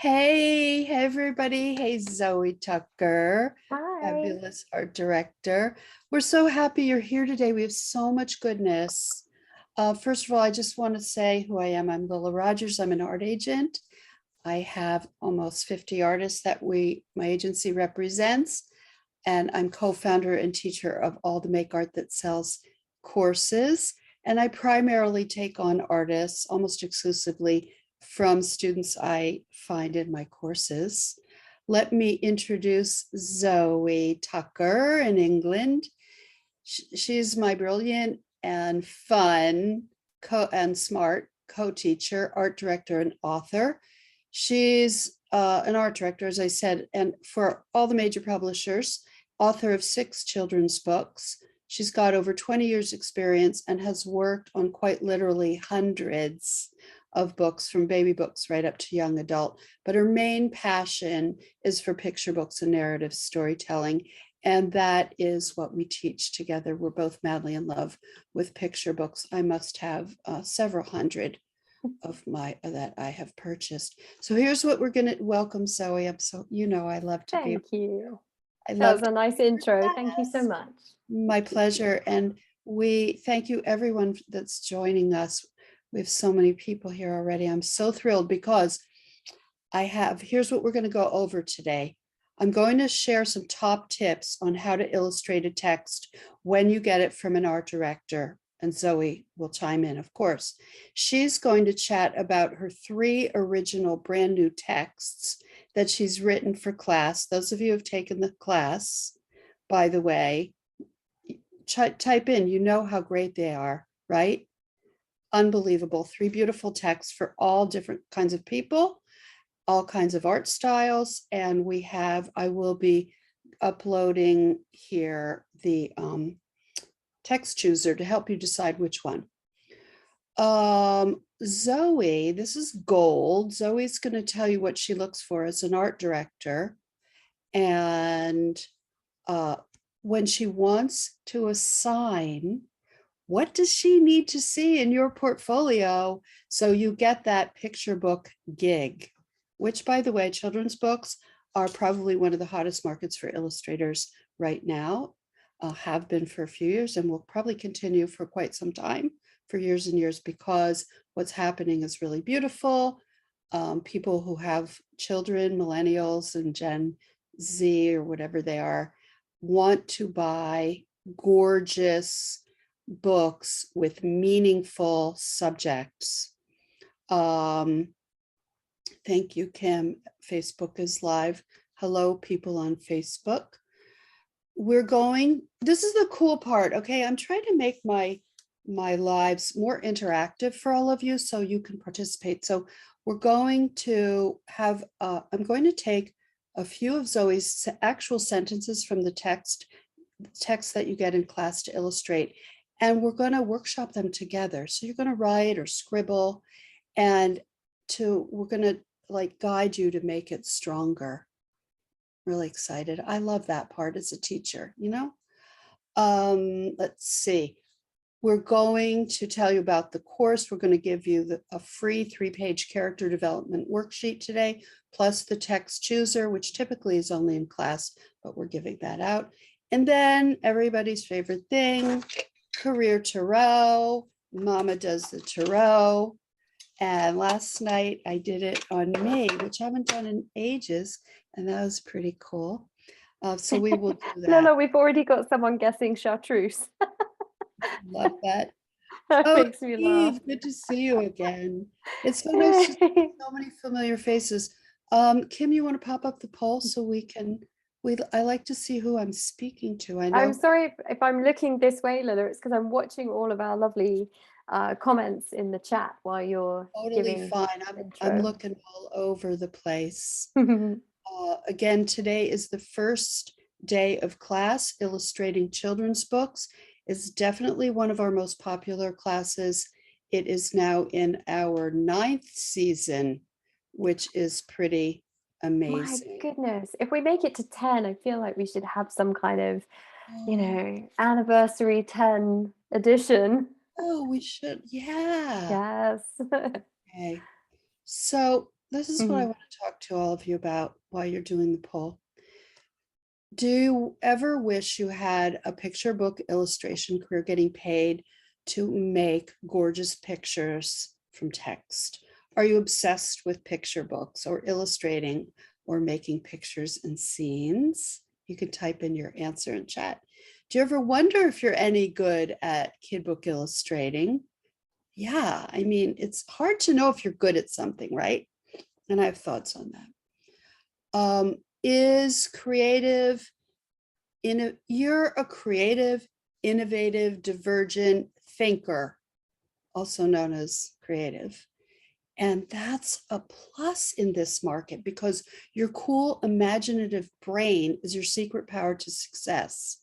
Hey, everybody. Hey, Zoë Tucker, Hi. fabulous art director. We're so happy you're here today. We have so much goodness. First of all, I just want to say who I am. I'm Lilla Rogers. I'm an art agent. I have almost 50 artists that my agency represents, and I'm co-founder and teacher of All the Make Art That Sells courses. And I primarily take on artists almost exclusively from students I find in my courses. Let me introduce Zoë Tucker in England. She's my brilliant and fun and smart co-teacher, art director, and author. She's an art director, as I said, and for all the major publishers, author of 6 children's books. She's got over 20 years experience and has worked on quite literally hundreds of books, from baby books right up to young adult. But her main passion is for picture books and narrative storytelling. And that is what we teach together. We're both madly in love with picture books. I must have several hundred of my that I have purchased. So here's what we're going to welcome, Zoë. I'm so, I love to be. Thank you. I That love was a nice intro. Thank you so much. my pleasure. And we thank you, everyone that's joining us. We have so many people here already. I'm so thrilled because here's what we're going to go over today. I'm going to share some top tips on how to illustrate a text when you get it from an art director. And Zoë will chime in, of course. She's going to chat about her 3 original brand new texts that she's written for class. Those of you who have taken the class, by the way, type in, you know how great they are, right? Unbelievable. 3 beautiful texts for all different kinds of people, all kinds of art styles. And I will be uploading here the text chooser to help you decide which one. Zoë, this is gold. Zoe's going to tell you what she looks for as an art director. And when she wants to assign, what does she need to see in your portfolio so you get that picture book gig? Which, by the way, children's books are probably one of the hottest markets for illustrators right now, have been for a few years, and will probably continue for quite some time, for years and years, because what's happening is really beautiful. People who have children, millennials and Gen Z or whatever they are, want to buy gorgeous books with meaningful subjects. Thank you, Kim. Facebook is live. Hello, people on Facebook. This is the cool part. Okay, I'm trying to make my lives more interactive for all of you so you can participate. So we're going to have, I'm going to take a few of Zoe's actual sentences from the text that you get in class to illustrate, and we're going to workshop them together. So you're going to write or scribble, and we're going to guide you to make it stronger. Really excited. I love that part as a teacher, Let's see. We're going to tell you about the course. We're going to give you a free 3-page character development worksheet today, plus the text chooser, which typically is only in class, but we're giving that out. And then everybody's favorite thing, career tarot. Mama does the tarot. And last night I did it on me, which I haven't done in ages. And that was pretty cool. So we will do that. No, we've already got someone guessing chartreuse. Love that. That makes me laugh. Good to see you again. It's so nice to see so many familiar faces. Kim, you want to pop up the poll so I like to see who I'm speaking to. I know. I'm sorry if I'm looking this way, Lilla. It's because I'm watching all of our lovely comments in the chat while you're totally fine. I'm looking all over the place. Again, today is the first day of class. Illustrating children's books is definitely one of our most popular classes. It is now in our 9th season, which is pretty amazing. My goodness. If we make it to 10, I feel like we should have some kind of, anniversary 10 edition. Oh, we should. Yeah. Yes. Okay. So this is what I Mhm. want to talk to all of you about while you're doing the poll. Do you ever wish you had a picture book illustration career getting paid to make gorgeous pictures from text? Are you obsessed with picture books or illustrating or making pictures and scenes? You can type in your answer in chat. Do you ever wonder if you're any good at kid book illustrating? Yeah, I mean, it's hard to know if you're good at something, right? And I have thoughts on that. Is creative you're a creative, innovative, divergent thinker, also known as creative. And that's a plus in this market because your cool, imaginative brain is your secret power to success.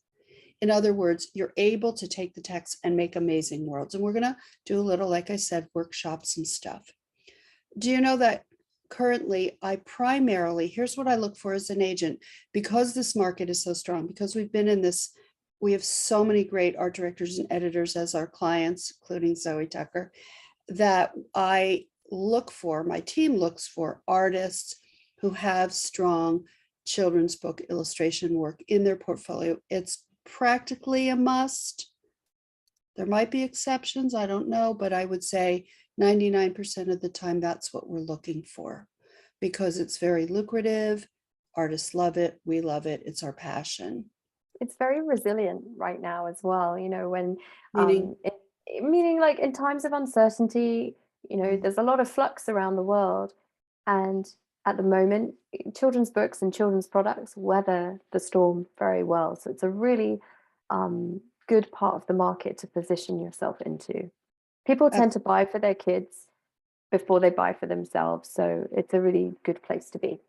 In other words, you're able to take the text and make amazing worlds. And we're going to do a little, like I said, workshops and stuff. Do you know that currently I primarily, here's what I look for as an agent, because this market is so strong, because we've been in this, we have so many great art directors and editors as our clients, including Zoë Tucker, that I look for, my team looks for artists who have strong children's book illustration work in their portfolio. It's practically a must. There might be exceptions, I don't know, but I would say 99% of the time, that's what we're looking for because it's very lucrative. Artists love it. We love it. It's our passion. It's very resilient right now as well, you know, when Meaning, meaning like in times of uncertainty, you know, mm, there's a lot of flux around the world. And at the moment, children's books and children's products weather the storm very well. So it's a really good part of the market to position yourself into. People tend to buy for their kids before they buy for themselves. So it's a really good place to be.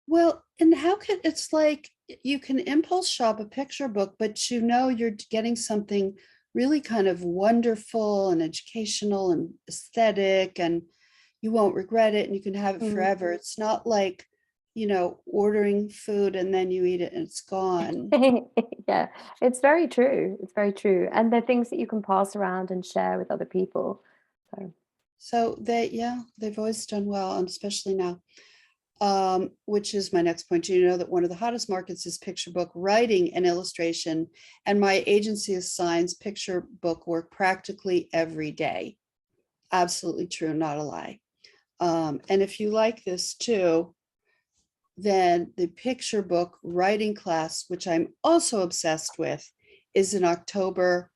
well, and how can it's like you can impulse shop a picture book, but you know you're getting something really kind of wonderful and educational and aesthetic, and you won't regret it and you can have it Mm. forever. It's not like, ordering food and then you eat it and it's gone. Yeah, it's very true. It's very true. And they're things that you can pass around and share with other people. So So yeah, they've always done well, and especially now. Which is my next point. You know that one of the hottest markets is picture book writing and illustration, and my agency assigns picture book work practically every day. Absolutely true, not a lie. And if you like this too, then the picture book writing class, which I'm also obsessed with, is in October.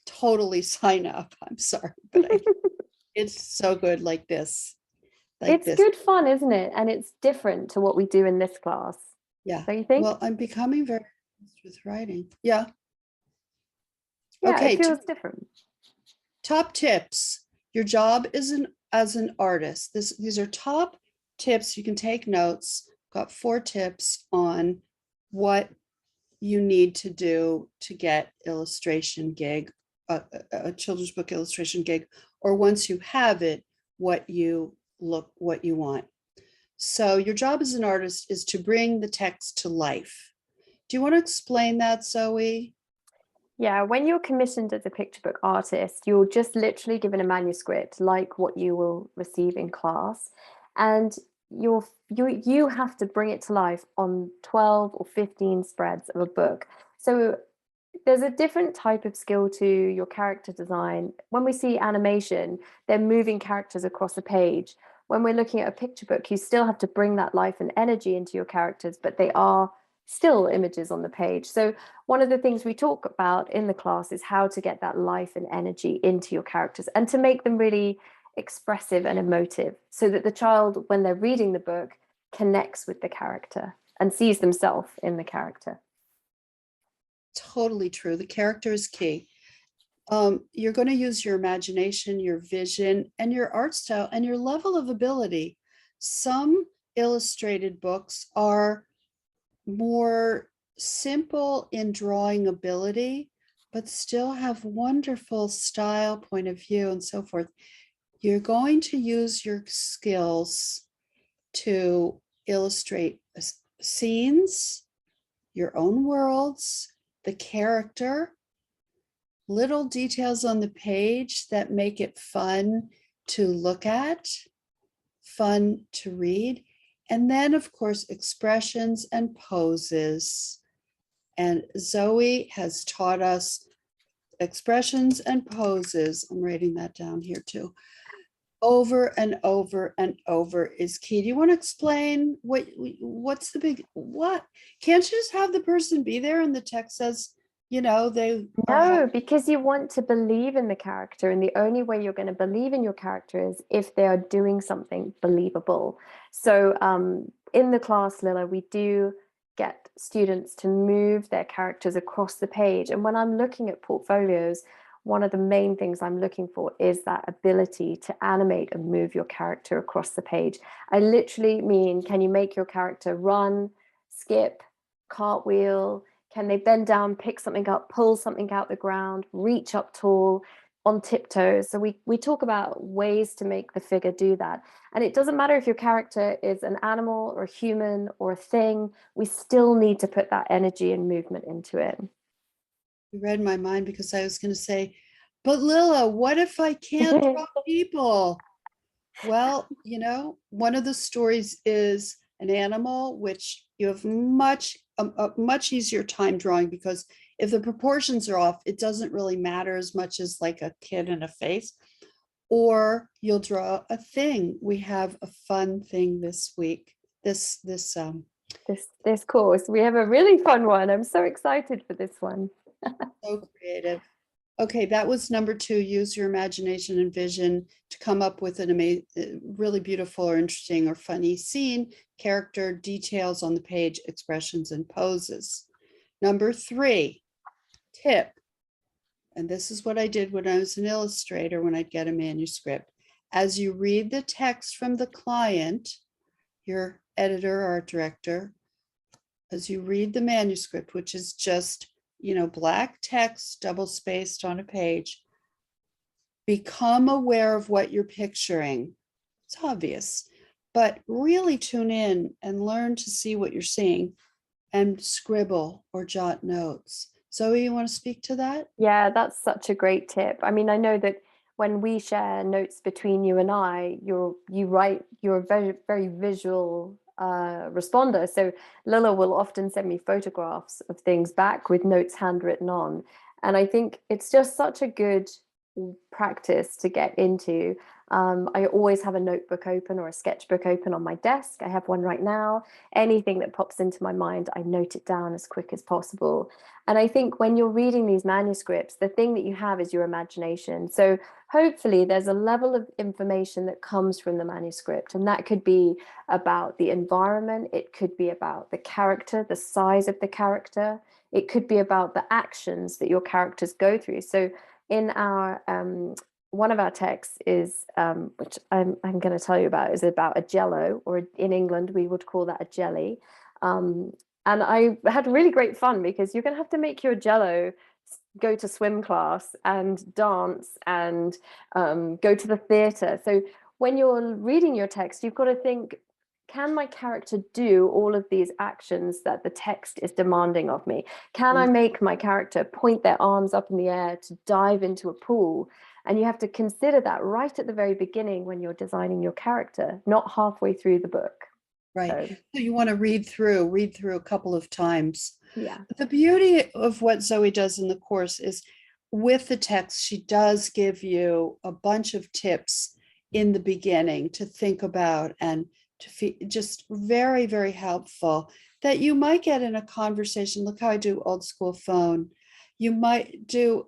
Totally sign up. I'm sorry, but it's so good like this, like it's this. good fun, isn't it? And it's different to what we do in this class. Yeah. Don't you think? Well, I'm becoming very obsessed with writing. Yeah. Yeah, it Okay. feels different. Top tips. Your job is as an artist. These are top tips. You can take notes. Got 4 tips on what you need to do to get illustration gig, a children's book illustration gig, or once you have it, what you want. So your job as an artist is to bring the text to life. Do you want to explain that, Zoe? Yeah, when you're commissioned as a picture book artist, you're just literally given a manuscript like what you will receive in class, and you have to bring it to life on 12 or 15 spreads of a book. So there's a different type of skill to your character design. When we see animation, they're moving characters across a page. When we're looking at a picture book, you still have to bring that life and energy into your characters, but they are still images on the page. So one of the things we talk about in the class is how to get that life and energy into your characters and to make them really expressive and emotive so that the child, when they're reading the book, connects with the character and sees themselves in the character. Totally true. The character is key. You're going to use your imagination, your vision, and your art style and your level of ability. Some illustrated books are more simple in drawing ability, but still have wonderful style, point of view, and so forth. You're going to use your skills to illustrate scenes, your own worlds, the character, little details on the page that make it fun to look at, fun to read. And then, of course, expressions and poses. And Zoë has taught us expressions and poses. I'm writing that down here too. Over and over and over is key. Do you want to explain what's the big what? Can't you just have the person be there and the text says, they are No, because you want to believe in the character, and the only way you're going to believe in your character is if they are doing something believable. So in the class, Lilla, we do get students to move their characters across the page. And when I'm looking at portfolios, one of the main things I'm looking for is that ability to animate and move your character across the page. I literally mean, can you make your character run, skip, cartwheel? Can they bend down, pick something up, pull something out the ground, reach up tall, on tiptoes? So we talk about ways to make the figure do that. And it doesn't matter if your character is an animal or a human or a thing, we still need to put that energy and movement into it. You read my mind because I was going to say, but Lilla, what if I can't draw people? Well, one of the stories is an animal, which you have a much easier time drawing, because if the proportions are off, it doesn't really matter as much as like a kid in a face. Or you'll draw a thing. We have a fun thing this week. This course. We have a really fun one. I'm so excited for this one. So creative. Okay, that was number 2. Use your imagination and vision to come up with an amazing, really beautiful or interesting or funny scene, character, details on the page, expressions and poses. Number 3, tip. And this is what I did when I was an illustrator, when I'd get a manuscript. As you read the text from the client, your editor or art director, as you read the manuscript, which is just black text double spaced on a page, become aware of what you're picturing. It's obvious, but really tune in and learn to see what you're seeing and scribble or jot notes. Zoë, you want to speak to that? Yeah, that's such a great tip. I mean, I know that when we share notes between you and I, you're a very, very visual responder. So Lilla will often send me photographs of things back with notes handwritten on. And I think it's just such a good practice to get into. I always have a notebook open or a sketchbook open on my desk. I have one right now. Anything that pops into my mind, I note it down as quick as possible. And I think when you're reading these manuscripts, the thing that you have is your imagination. So hopefully there's a level of information that comes from the manuscript, and that could be about the environment. It could be about the character, the size of the character. It could be about the actions that your characters go through. So in our one of our texts is, which I'm going to tell you about, is about a jello, or in England we would call that a jelly. And I had really great fun because you're going to have to make your jello go to swim class and dance and go to the theatre. So when you're reading your text, you've got to think, can my character do all of these actions that the text is demanding of me? Can I make my character point their arms up in the air to dive into a pool? And you have to consider that right at the very beginning when you're designing your character, not halfway through the book. Right. So you want to read through a couple of times. Yeah. The beauty of what Zoë does in the course is, with the text, she does give you a bunch of tips in the beginning to think about, and just very, very helpful, that you might get in a conversation. Look how I do old school phone. You might do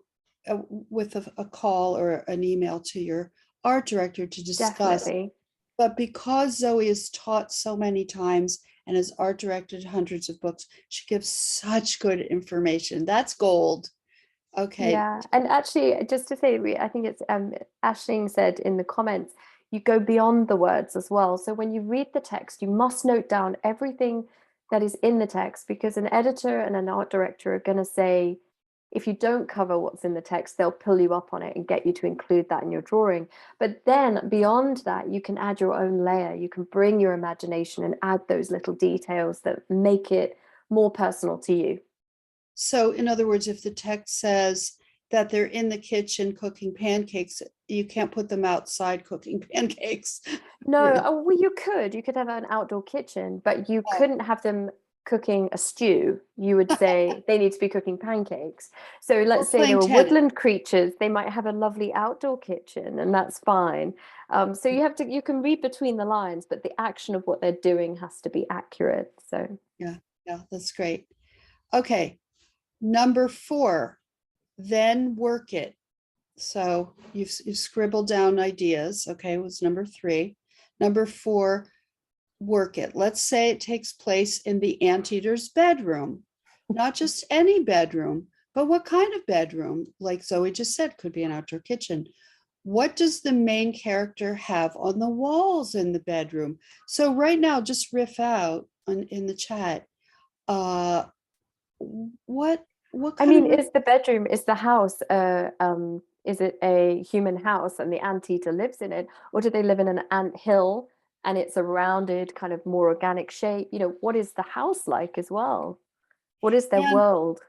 with a call or an email to your art director to discuss. Definitely. But because Zoë is taught so many times and has art directed hundreds of books, she gives such good information. That's gold. Okay. Yeah, and actually, just to say, I think it's Ashling said in the comments, you go beyond the words as well. So when you read the text, you must note down everything that is in the text, because an editor and an art director are going to say, if you don't cover what's in the text, they'll pull you up on it and get you to include that in your drawing. But then beyond that, you can add your own layer. You can bring your imagination and add those little details that make it more personal to you. So in other words, if the text says that they're in the kitchen cooking pancakes, you can't put them outside cooking pancakes. No, oh, well, you could have an outdoor kitchen, but you couldn't have them cooking a stew. You would say they need to be cooking pancakes. So let's say they Playing were tennis. woodland creatures, they might have a lovely outdoor kitchen, and that's fine. So you can read between the lines, but the action of what they're doing has to be accurate. So Yeah, that's great. Okay, number 4, then work it. So you've scribbled down ideas. Okay, was number 3. Number 4, work it. Let's say it takes place in the anteater's bedroom, not just any bedroom, but what kind of bedroom? Like Zoe just said, could be an outdoor kitchen. What does the main character have on the walls in the bedroom? So right now, just riff out in the chat. What I kind mean, of is the bedroom, is the house, is it a human house and the anteater lives in it, or do they live in an ant hill and it's a rounded kind of more organic shape? You know, what is the house like as well? What is their and world?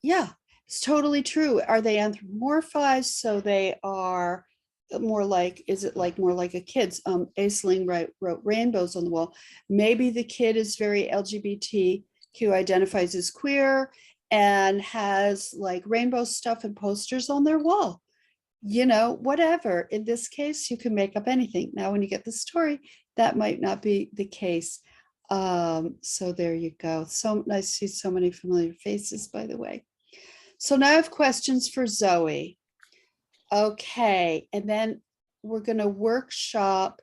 yeah, it's totally true. Are they anthropomorphized? So they are more like, is it like more like a kid's? Aisling wrote rainbows on the wall. Maybe the kid is very LGBTQ, identifies as queer, and has like rainbow stuff and posters on their wall. You know, whatever. In this case, you can make up anything. Now, when you get the story, that might not be the case. So there you go. So nice to see so many familiar faces, by the way. So now I have questions for Zoe. Okay, and then we're going to workshop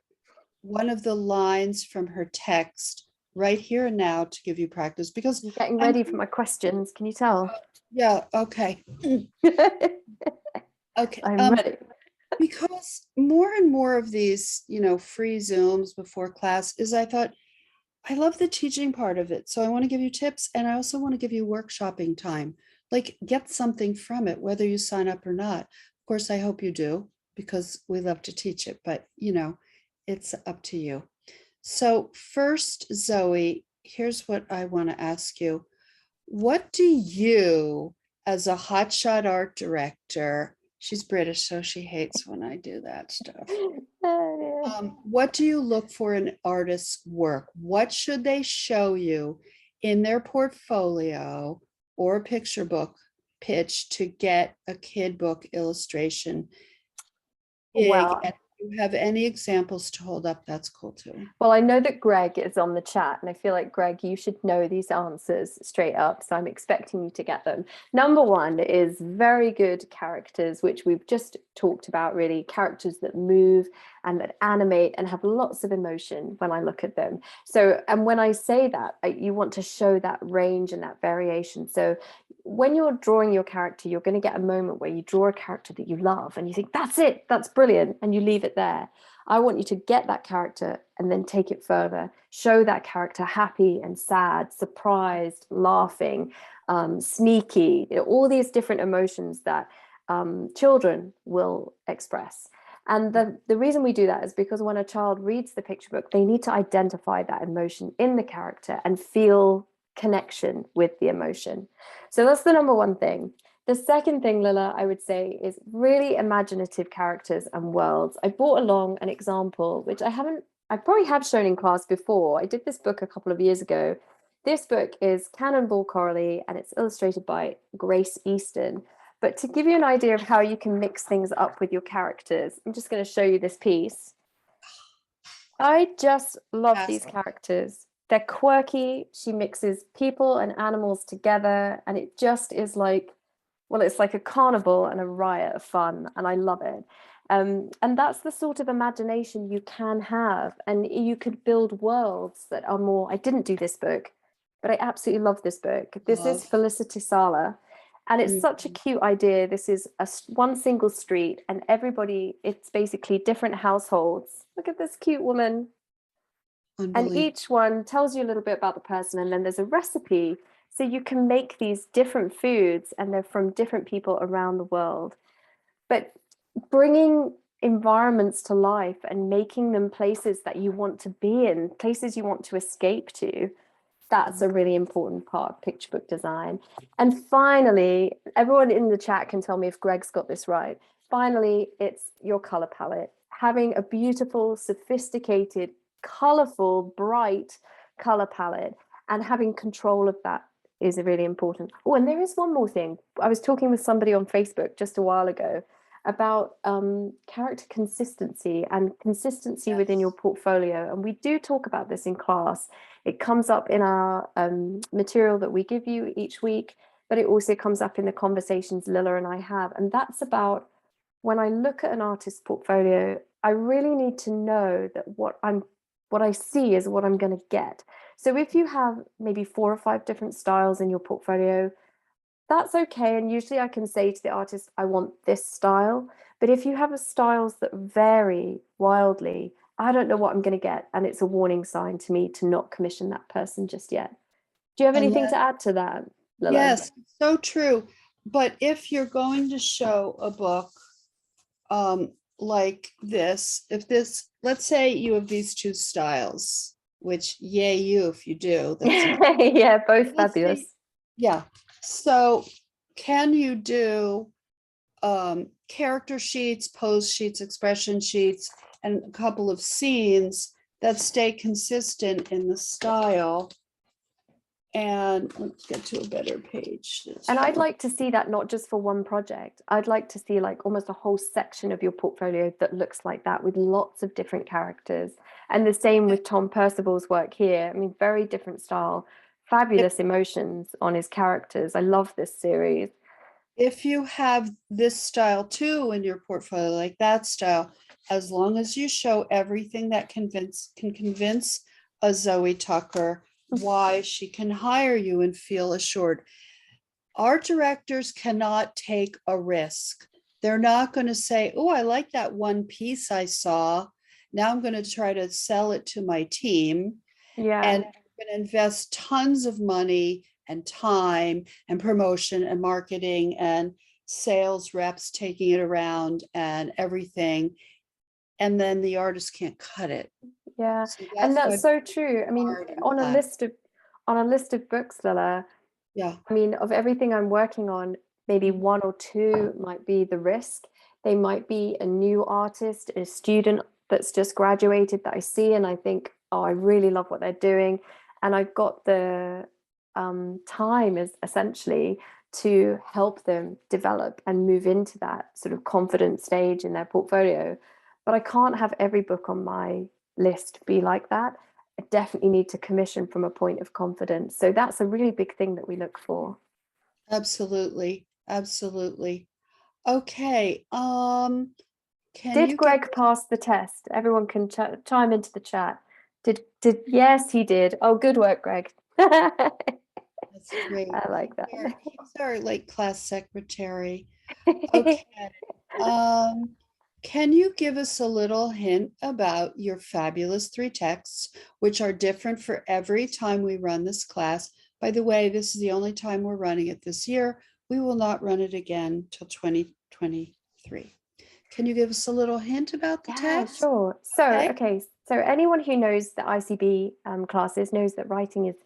one of the lines from her text right here and now to give you practice because I'm getting ready for my questions. Can you tell? yeah, okay. Okay. I'm ready. Because more and more of these, free Zooms before class is I thought, I love the teaching part of it. So I want to give you tips and I also want to give you workshopping time. Like get something from it, whether you sign up or not. Of course, I hope you do because we love to teach it, but it's up to you. So first, Zoe, here's what I want to ask you. What do you, as a hotshot art director, she's British, so she hates when I do that stuff. What do you look for in artists' work? What should they show you in their portfolio or picture book pitch to get a kid book illustration gig? Well, And if you have any examples to hold up, that's cool too. Well, I know that Greg is on the chat, and I feel like, Greg, you should know these answers straight up. So I'm expecting you to get them. Number 1 is very good characters, which we've just talked about, really. Characters that move and that animate and have lots of emotion when I look at them. So, and when I say that, you want to show that range and that variation. So when you're drawing your character, you're going to get a moment where you draw a character that you love and you think, that's it, that's brilliant, and you leave it there. I want you to get that character and then take it further. Show that character happy and sad, surprised, laughing, sneaky, all these different emotions that children will express. And the reason we do that is because when a child reads the picture book, they need to identify that emotion in the character and feel connection with the emotion. So that's the number 1 thing. The second thing, Lilla, I would say is really imaginative characters and worlds. I brought along an example, which I probably have shown in class before. I did this book a couple of years ago. This book is Cannonball Coralie, and it's illustrated by Grace Easton. But to give you an idea of how you can mix things up with your characters, I'm just going to show you this piece. I just love these characters. They're quirky. She mixes people and animals together, and it just is like, well, it's like a carnival and a riot of fun, and I love it. And that's the sort of imagination you can have, and you could build worlds that are more. I didn't do this book, but I absolutely love this book. This is Felicity Sala, and it's such a cute idea. This is one single street, and everybody, it's basically different households. Look at this cute woman. And each one tells you a little bit about the person, and then there's a recipe. So you can make these different foods, and they're from different people around the world. But bringing environments to life and making them places that you want to be in, places you want to escape to, that's a really important part of picture book design. And finally, everyone in the chat can tell me if Greg's got this right. finally, it's your color palette. Having a beautiful, sophisticated, colorful, bright color palette and having control of that is really important. Oh, and there is one more thing. I was talking with somebody on Facebook just a while ago about character consistency and consistency within your portfolio. And we do talk about this in class. It comes up in our material that we give you each week, but it also comes up in the conversations Lilla and I have. And that's about when I look at an artist's portfolio, I really need to know that what I see is what I'm going to get. So if you have maybe 4 or 5 different styles in your portfolio, that's okay. And usually I can say to the artist, I want this style. But if you have styles that vary wildly, I don't know what I'm going to get. And it's a warning sign to me to not commission that person just yet. Do you have anything to add to that, Lilla? Yes, so true. But if you're going to show a book like this, let's say you have these 2 styles, which yay you if you do. Yeah, both fabulous. Yeah. So can you do character sheets, pose sheets, expression sheets, and a couple of scenes that stay consistent in the style? And let's get to a better page. And I'd like to see that not just for one project. I'd like to see like almost a whole section of your portfolio that looks like that with lots of different characters. And the same with Tom Percival's work here. I mean, very different style, fabulous emotions on his characters. I love this series. If you have this style too in your portfolio, like that style, as long as you show everything that can convince a Zoë Tucker why she can hire you and feel assured. Art directors cannot take a risk. They're not going to say, oh, I like that one piece I saw. Now I'm going to try to sell it to my team. Yeah. And I'm going to invest tons of money and time and promotion and marketing and sales reps taking it around and everything. And then the artist can't cut it. Yeah, so and that's so true. I mean, on a list of books, Lilla, yeah, I mean, of everything I'm working on, maybe 1 or 2 might be the risk. They might be a new artist, a student that's just graduated that I see and I think, oh, I really love what they're doing. And I've got the time is essentially to help them develop and move into that sort of confident stage in their portfolio. But I can't have every book on my list be like that. I definitely need to commission from a point of confidence. So that's a really big thing that we look for. Absolutely. Absolutely. Okay. Did Greg pass the test? Everyone can chime into the chat. Yes, he did. Oh, good work, Greg. That's great. I like that. He's our like class secretary. Okay. Can you give us a little hint about your fabulous 3 texts, which are different for every time we run this class? By the way, this is the only time we're running it this year. We will not run it again till 2023. Can you give us a little hint about the text? Sure. So, so anyone who knows the ICB classes knows that writing is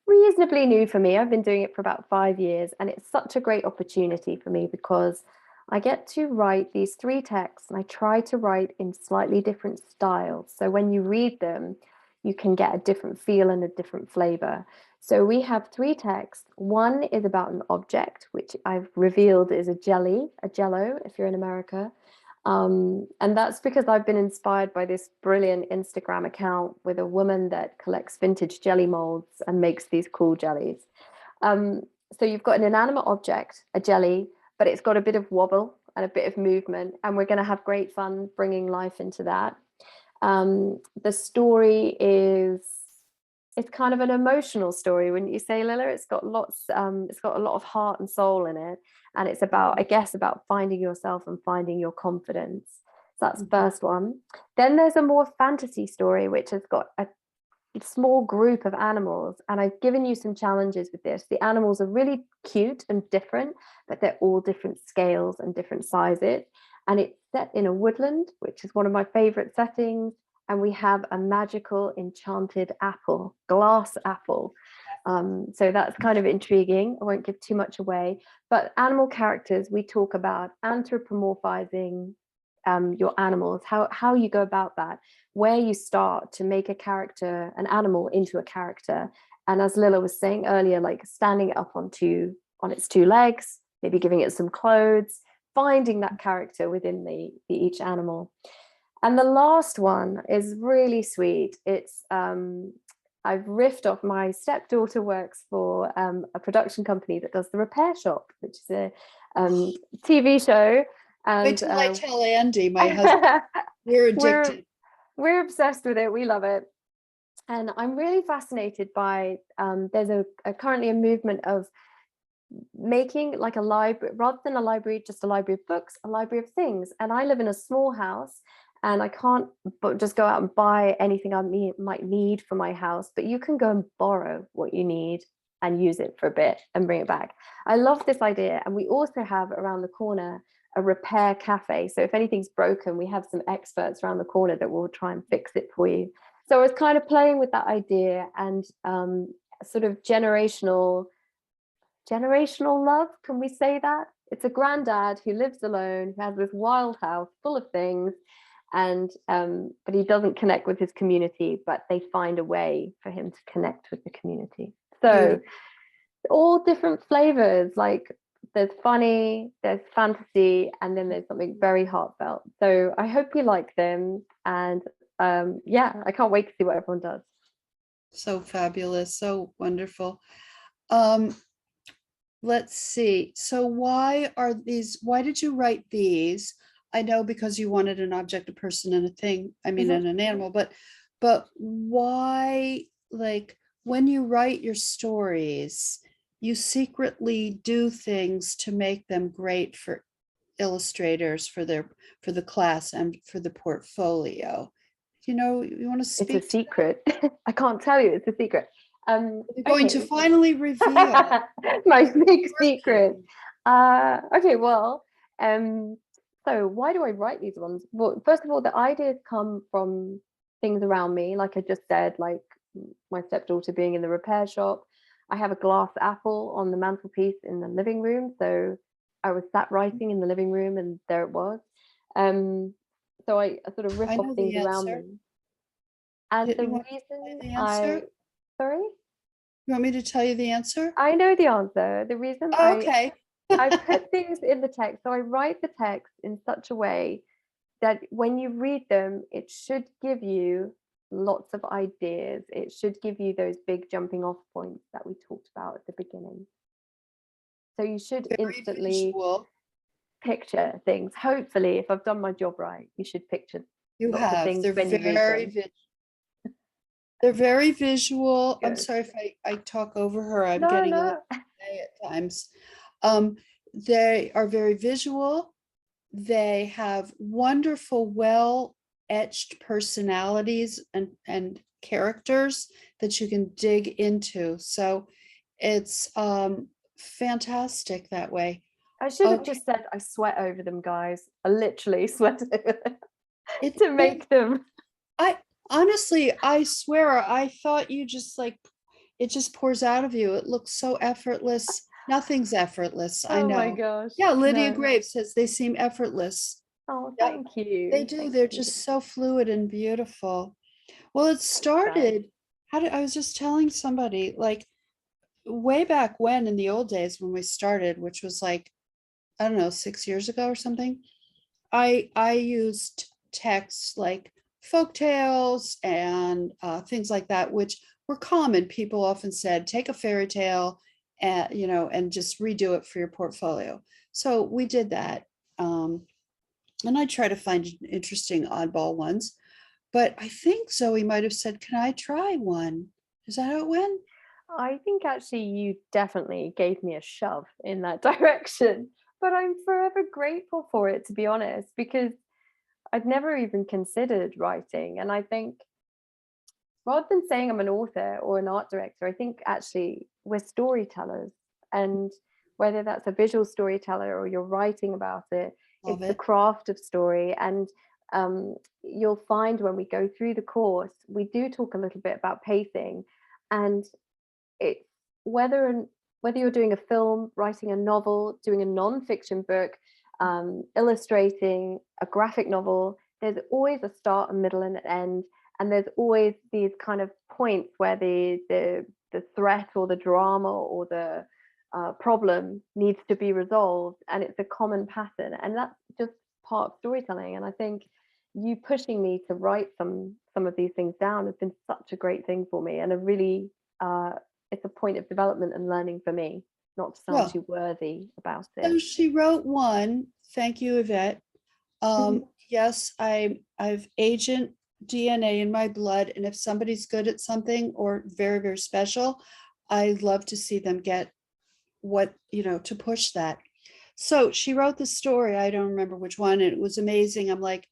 reasonably new for me. I've been doing it for about 5 years, and it's such a great opportunity for me because I get to write these 3 texts and I try to write in slightly different styles. So when you read them, you can get a different feel and a different flavor. So we have 3 texts. One is about an object, which I've revealed is a jello, if you're in America. And that's because I've been inspired by this brilliant Instagram account with a woman that collects vintage jelly molds and makes these cool jellies. So you've got an inanimate object, a jelly, but it's got a bit of wobble and a bit of movement, and we're going to have great fun bringing life into that. The story it's kind of an emotional story, wouldn't you say, Lilla? It's got a lot of heart and soul in it, and it's about, I guess, about finding yourself and finding your confidence. So that's the first one. Then there's a more fantasy story, which has got a small group of animals, and I've given you some challenges with this. The animals are really cute and different, but they're all different scales and different sizes, and it's set in a woodland, which is one of my favorite settings, and we have a magical enchanted apple, glass apple, So that's kind of intriguing. I won't give too much away, but animal characters, we talk about anthropomorphizing your animals, how you go about that, where you start to make a character, an animal into a character. And as Lilla was saying earlier, like standing it up on its two legs, maybe giving it some clothes, finding that character within the each animal. And the last one is really sweet. It's I've riffed off, my stepdaughter works for a production company that does The Repair Shop, which is a TV show. And wait till I tell Andy, my husband, we're addicted. We're obsessed with it. We love it. And I'm really fascinated by, there's currently a movement of making like a library, rather than a library, just a library of books, a library of things. And I live in a small house, and I can't just go out and buy anything I might need for my house, but you can go and borrow what you need and use it for a bit and bring it back. I love this idea. And we also have around the corner a repair cafe. So if anything's broken, we have some experts around the corner that will try and fix it for you. So I was kind of playing with that idea, and sort of generational love, can we say that? It's a granddad who lives alone, who has this wild house full of things, and but he doesn't connect with his community, but they find a way for him to connect with the community. So all different flavors, like there's funny, there's fantasy, and then there's something very heartfelt. So I hope you like them, and yeah, I can't wait to see what everyone does. So fabulous, so wonderful. Let's see. So why did you write these? I know because you wanted an object, a person, and a thing, I mean, and an animal, but why, like, when you write your stories, you secretly do things to make them great for illustrators, for the class and for the portfolio. You want to speak? It's a secret. I can't tell you, it's a secret. We're going to finally reveal my big secret. Okay, well, so why do I write these ones? Well, first of all, the ideas come from things around me, like I just said, like my stepdaughter being in the repair shop. I have a glass apple on the mantelpiece in the living room, so I was sat writing in the living room, and there it was. So I sort of riff off things around me. And the reason sorry? You want me to tell you the answer? I know the answer. The reason okay. I put things in the text. So I write the text in such a way that when you read them, it should give you lots of ideas. It should give you those big jumping off points that we talked about at the beginning. So you should instantly picture things. Hopefully, if I've done my job right, you should picture lots of things when you read them. They're very visual. Good. I'm sorry if I talk over her. I'm getting a little at times. They are very visual. They have wonderful, well-etched personalities and characters that you can dig into. So it's fantastic that way. I should have just said I sweat over them, guys. I literally sweat over them to make them. Honestly, I swear, I thought you just it just pours out of you. It looks so effortless. Nothing's effortless. I know. Oh my gosh. Yeah, Lydia Graves says they seem effortless. Oh, thank you. They do. They're just so fluid and beautiful. Well, it started, I was just telling somebody, like, way back when, in the old days when we started, which was like, I don't know, 6 years ago or something, I used texts like folk tales and things like that, which were common. People often said, take a fairy tale and and just redo it for your portfolio. So we did that, and I try to find interesting oddball ones. But I think Zoe might have said, can I try one? Is that how it went? I think actually you definitely gave me a shove in that direction, but I'm forever grateful for it, to be honest, because I'd never even considered writing. And I think rather than saying I'm an author or an art director, I think actually we're storytellers. And whether that's a visual storyteller or you're writing about it, it's the craft of story. And you'll find when we go through the course, we do talk a little bit about pacing. And it's whether you're doing a film, writing a novel, doing a non-fiction book, illustrating a graphic novel, there's always a start, a middle, and an end. And there's always these kind of points where the threat or the drama or the problem needs to be resolved, and it's a common pattern, and that's just part of storytelling. And I think you pushing me to write some of these things down has been such a great thing for me, and a really it's a point of development and learning for me, not to sound Well, too worthy about so it. she wrote one. Thank you, Yvette. Yes, I've agent DNA in my blood, and if somebody's good at something or very, very special, I love to see them get what, to push that. So she wrote the story. I don't remember which one, and it was amazing. I'm like,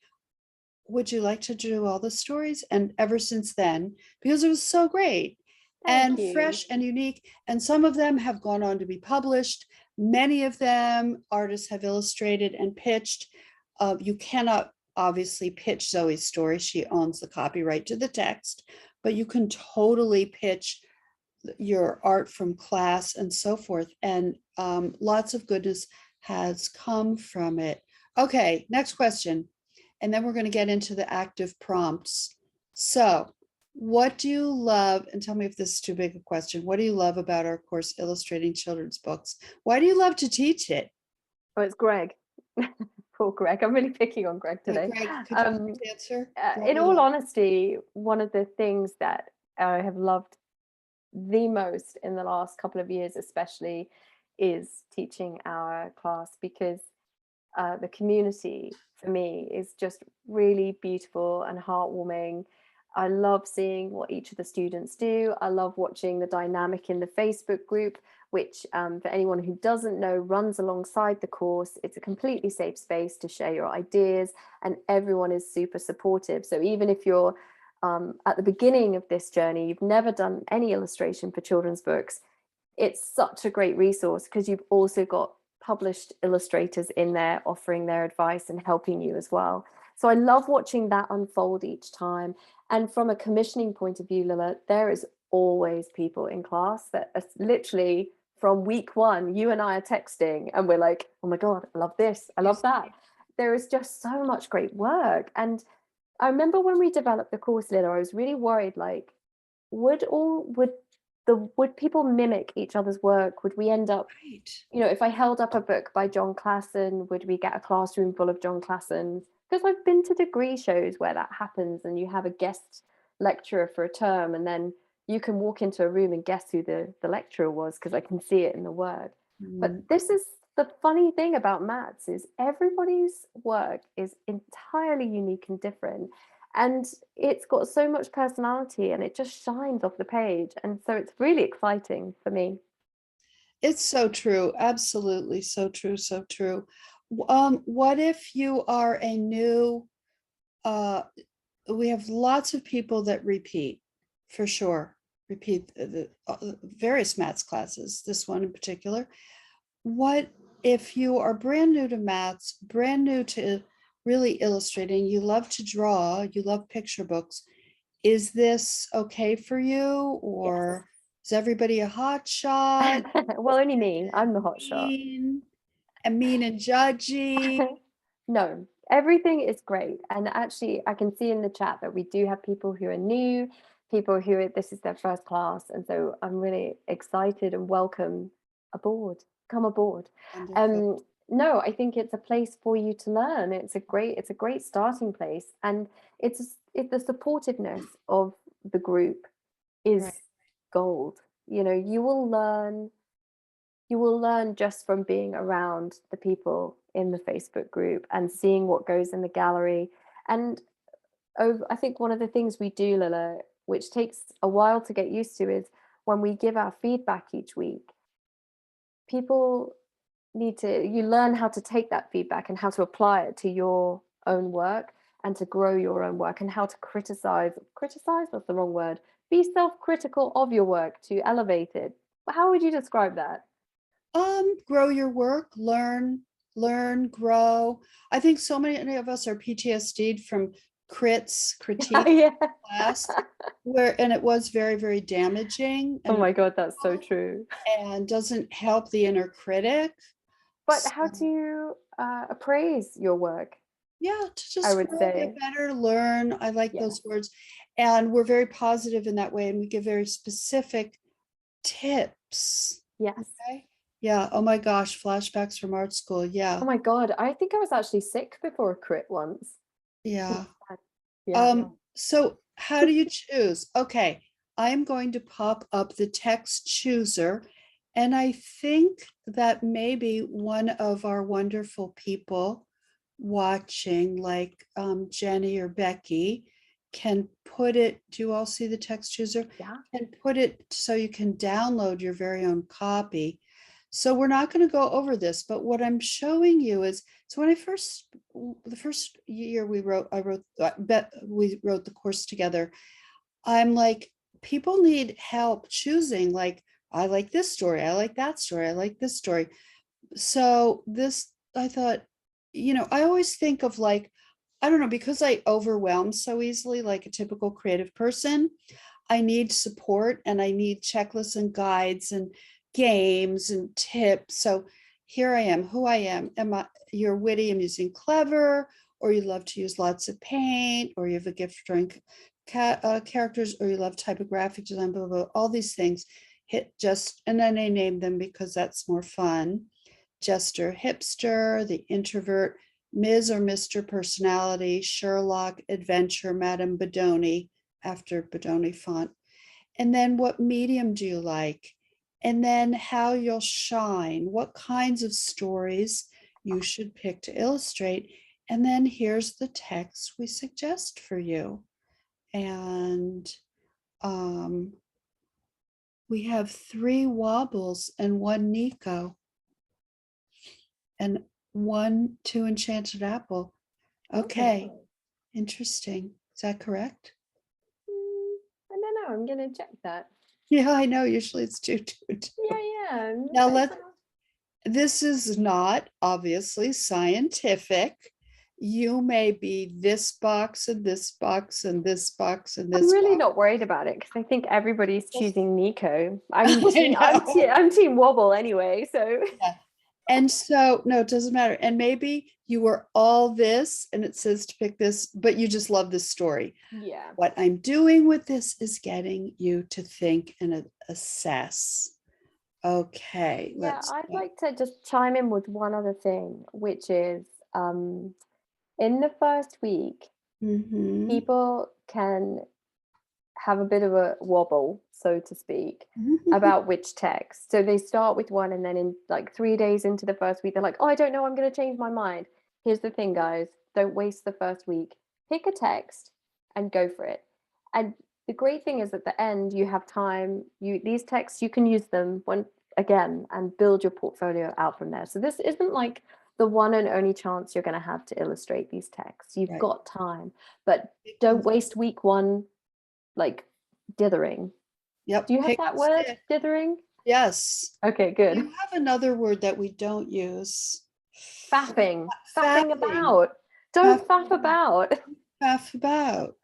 would you like to do all the stories? And ever since then, because it was so great Thank and you. fresh and unique, and some of them have gone on to be published. Many of them artists have illustrated and pitched. You cannot obviously pitch Zoe's story. She owns the copyright to the text, but you can totally pitch your art from class and so forth. And lots of goodness has come from it. Okay, next question. And then we're going to get into the active prompts. So, what do you love? And tell me if this is too big a question. What do you love about our course, Illustrating Children's Books? Why do you love to teach it? Oh, it's Greg. Poor Greg. I'm really picking on Greg today. Greg, could you please answer? In all honesty, one of the things that I have loved the most in the last couple of years, especially, is teaching our class, because the community for me is just really beautiful and heartwarming. I love seeing what each of the students do. I love watching the dynamic in the Facebook group, which for anyone who doesn't know, runs alongside the course. It's a completely safe space to share your ideas, and everyone is super supportive. So even if you're at the beginning of this journey, you've never done any illustration for children's books, it's such a great resource, because you've also got published illustrators in there offering their advice and helping you as well. So I love watching that unfold each time. And from a commissioning point of view, Lilla, there is always people in class that are literally from week one, you and I are texting and we're like, oh my God, I love this, I love that. There is just so much great work. And I remember when we developed the course, Lilla, I was really worried, like, would people mimic each other's work? Would we end up, if I held up a book by John Classen, would we get a classroom full of John Classens? Because I've been to degree shows where that happens, and you have a guest lecturer for a term, and then you can walk into a room and guess who the lecturer was, because I can see it in the work. But this is the funny thing about Matt's, is everybody's work is entirely unique and different. And it's got so much personality, and it just shines off the page. And so it's really exciting for me. It's so true. Absolutely. So true. So true. What if you are a new, we have lots of people that repeat, for sure, repeat the various maths classes, this one in particular. What if you are brand new to maths, brand new to really illustrating, you love to draw, you love picture books? Is this okay for you, or is everybody a hot shot? Well, only me. I'm the hot shot. Mean and judgy? No, everything is great. And actually, I can see in the chat that we do have people who are new, people who this is their first class. And so I'm really excited and welcome aboard. Come aboard. No, I think it's a place for you to learn. It's a great starting place. And it's the supportiveness of the group is gold. You will learn just from being around the people in the Facebook group and seeing what goes in the gallery. And I think one of the things we do, Lilla, which takes a while to get used to, is when we give our feedback each week, people you learn how to take that feedback and how to apply it to your own work and to grow your own work, and how to criticize, what's the wrong word? Be self-critical of your work to elevate it. How would you describe that? Grow your work, learn, grow. I think so many of us are PTSD'd from critique Yeah. class and it was very, very damaging Oh and my God, that's so true. doesn't help the inner critic. But how do you appraise your work? Yeah, to I just would grow, get say, better, learn. I like yeah, those words. And we're very positive in that way. And we give very specific tips. yes. Okay. Yeah. Oh my gosh. Flashbacks from art school. Yeah. Oh my God, I think I was actually sick before a crit once. It Yeah. was bad. Yeah. So how do you choose? Okay. I'm going to pop up the text chooser. And I think that maybe one of our wonderful people watching, like Jenny or Becky, can put it. Do you all see the text chooser? Yeah. Can put it so you can download your very own copy. So we're not going to go over this, but what I'm showing you is, so when the first year we wrote, we wrote the course together. I'm like, people need help choosing, like, I like this story, I like that story, I like this story. So this, I thought, I always think of, like, I don't know, because I overwhelm so easily, like a typical creative person, I need support and I need checklists and guides and games and tips. So here I am, who I am. You're witty, amusing, clever, or you love to use lots of paint, or you have a gift for drawing characters, or you love typographic design, blah, blah, blah, all these things. And then I name them because that's more fun. Jester, hipster, the introvert, Ms. or Mr. Personality, Sherlock, adventure, Madame Bodoni, after Bodoni font. And then what medium do you like? And then how you'll shine, what kinds of stories you should pick to illustrate. And then here's the text we suggest for you. And we have 3 wobbles and 1 Nico and 2 enchanted apple. Okay, interesting. Is that correct? I don't know. I'm gonna check that. Yeah, I know. Usually it's 2, 2, 2. Yeah. Now this is not obviously scientific. You may be this box and this box and this box and I'm this really box. not worried about it because I think everybody's choosing Nico. I I'm team Wobble anyway. So Yeah. And so, no, it doesn't matter. And maybe you were all this and it says to pick this, but you just love this story. yeah. What I'm doing with this is getting you to think and assess. Okay, Yeah, I'd like to just chime in with one other thing, which is in the first week, people can have a bit of a wobble, so to speak, about which text. So they start with one, and then in like 3 days into the first week, they're like, oh, I don't know, I'm going to change my mind. Here's the thing, guys, don't waste the first week. Pick a text and go for it. And the great thing is at the end, you have time. These texts, you can use them again and build your portfolio out from there. So this isn't like the one and only chance you're going to have to illustrate these texts. You've got time, but don't waste week 1 like dithering. Yep. Do you have that word, dithering? Yes. Okay, good. You have another word that we don't use. Faffing. Faffing. Faffing about. Don't faff about. Faff about.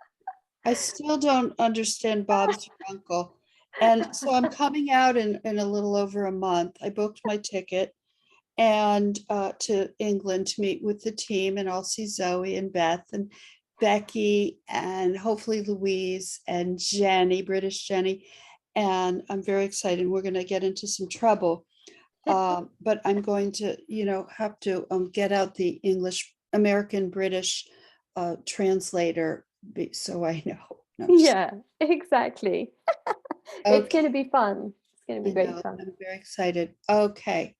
I still don't understand Bob's your uncle. And so I'm coming out in a little over a month. I booked my ticket and to England to meet with the team, and I'll see Zoe and Beth and Becky and hopefully Louise and Jenny, British Jenny. And I'm very excited. We're going to get into some trouble. But I'm going to, have to get out the English, American, British translator so I know. No, Yeah, exactly. It's going to be fun. It's going to be great fun. I'm very excited. Okay.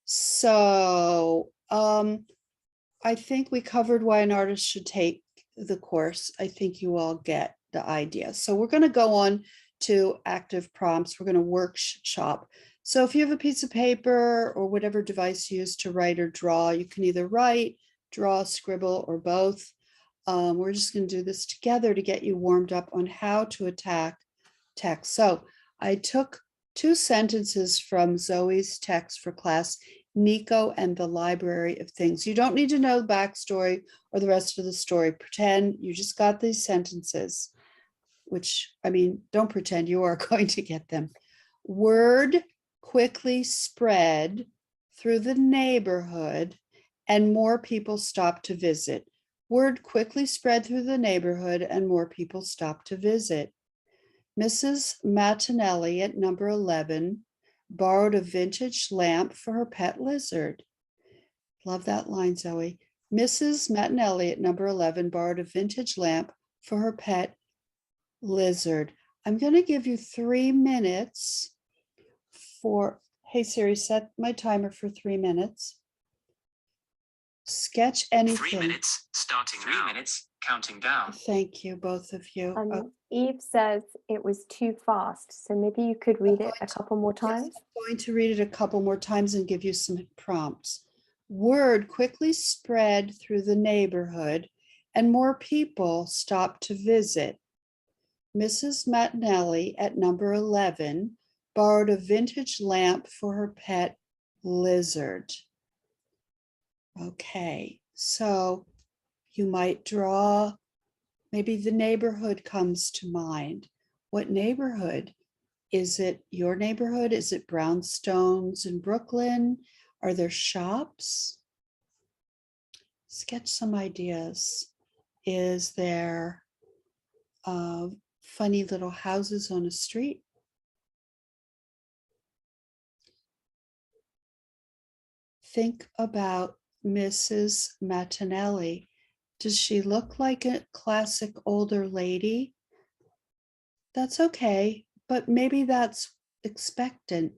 So I think we covered why an artist should take the course. I think you all get the idea. So we're going to go on to active prompts. We're going to workshop. So if you have a piece of paper or whatever device you use to write or draw, you can either write, draw, scribble, or both. We're just going to do this together to get you warmed up on how to attack text. So I took 2 sentences from Zoe's text for class Nico and the Library of Things. You don't need to know the backstory or the rest of the story. Pretend you just got these sentences, which, I mean, don't pretend you are going to get them. Word quickly spread through the neighborhood and more people stopped to visit. Word quickly spread through the neighborhood and more people stopped to visit. Mrs. Martinelli at number 11 borrowed a vintage lamp for her pet lizard. Love that line, Zoe. Mrs. Martinelli at number 11 borrowed a vintage lamp for her pet lizard. I'm going to give you 3 minutes for, hey Siri, set my timer for 3 minutes. Sketch anything. 3 minutes, starting 3 minutes, counting down. Thank you, both of you. Eve says it was too fast, so maybe you could read it a couple more times. Yes, I'm going to read it a couple more times and give you some prompts. Word quickly spread through the neighborhood and more people stopped to visit. Mrs. Martinelli at number 11 borrowed a vintage lamp for her pet lizard. Okay, so you might draw, maybe the neighborhood comes to mind. What neighborhood? Is it your neighborhood? Is it brownstones in Brooklyn? Are there shops? Sketch some ideas. Is there funny little houses on a street? Think about Mrs. Martinelli. Does she look like a classic older lady? That's okay, but maybe that's expected.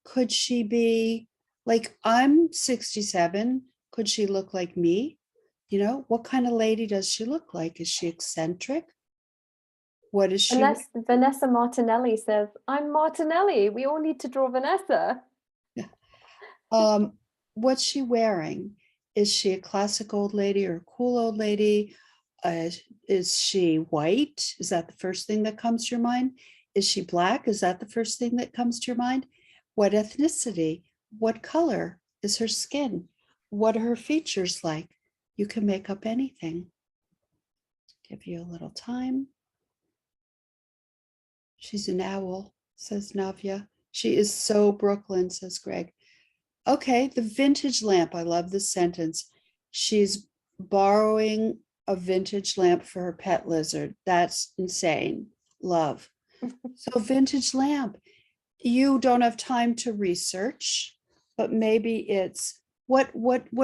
Could she be like, I'm 67. Could she look like me? You know, what kind of lady does she look like? Is she eccentric? What is she? Vanessa Martinelli says, I'm Martinelli. We all need to draw Vanessa. What's she wearing? Is she a classic old lady or a cool old lady? Is she white? Is that the first thing that comes to your mind? Is she black? Is that the first thing that comes to your mind? What ethnicity? What color is her skin? What are her features like? You can make up anything. Give you a little time. She's an owl, says Navya. She is so Brooklyn, says Greg. Okay, the vintage lamp. I love this sentence. She's borrowing a vintage lamp for her pet lizard. That's insane. Love. So vintage lamp. You don't have time to research, but maybe it's what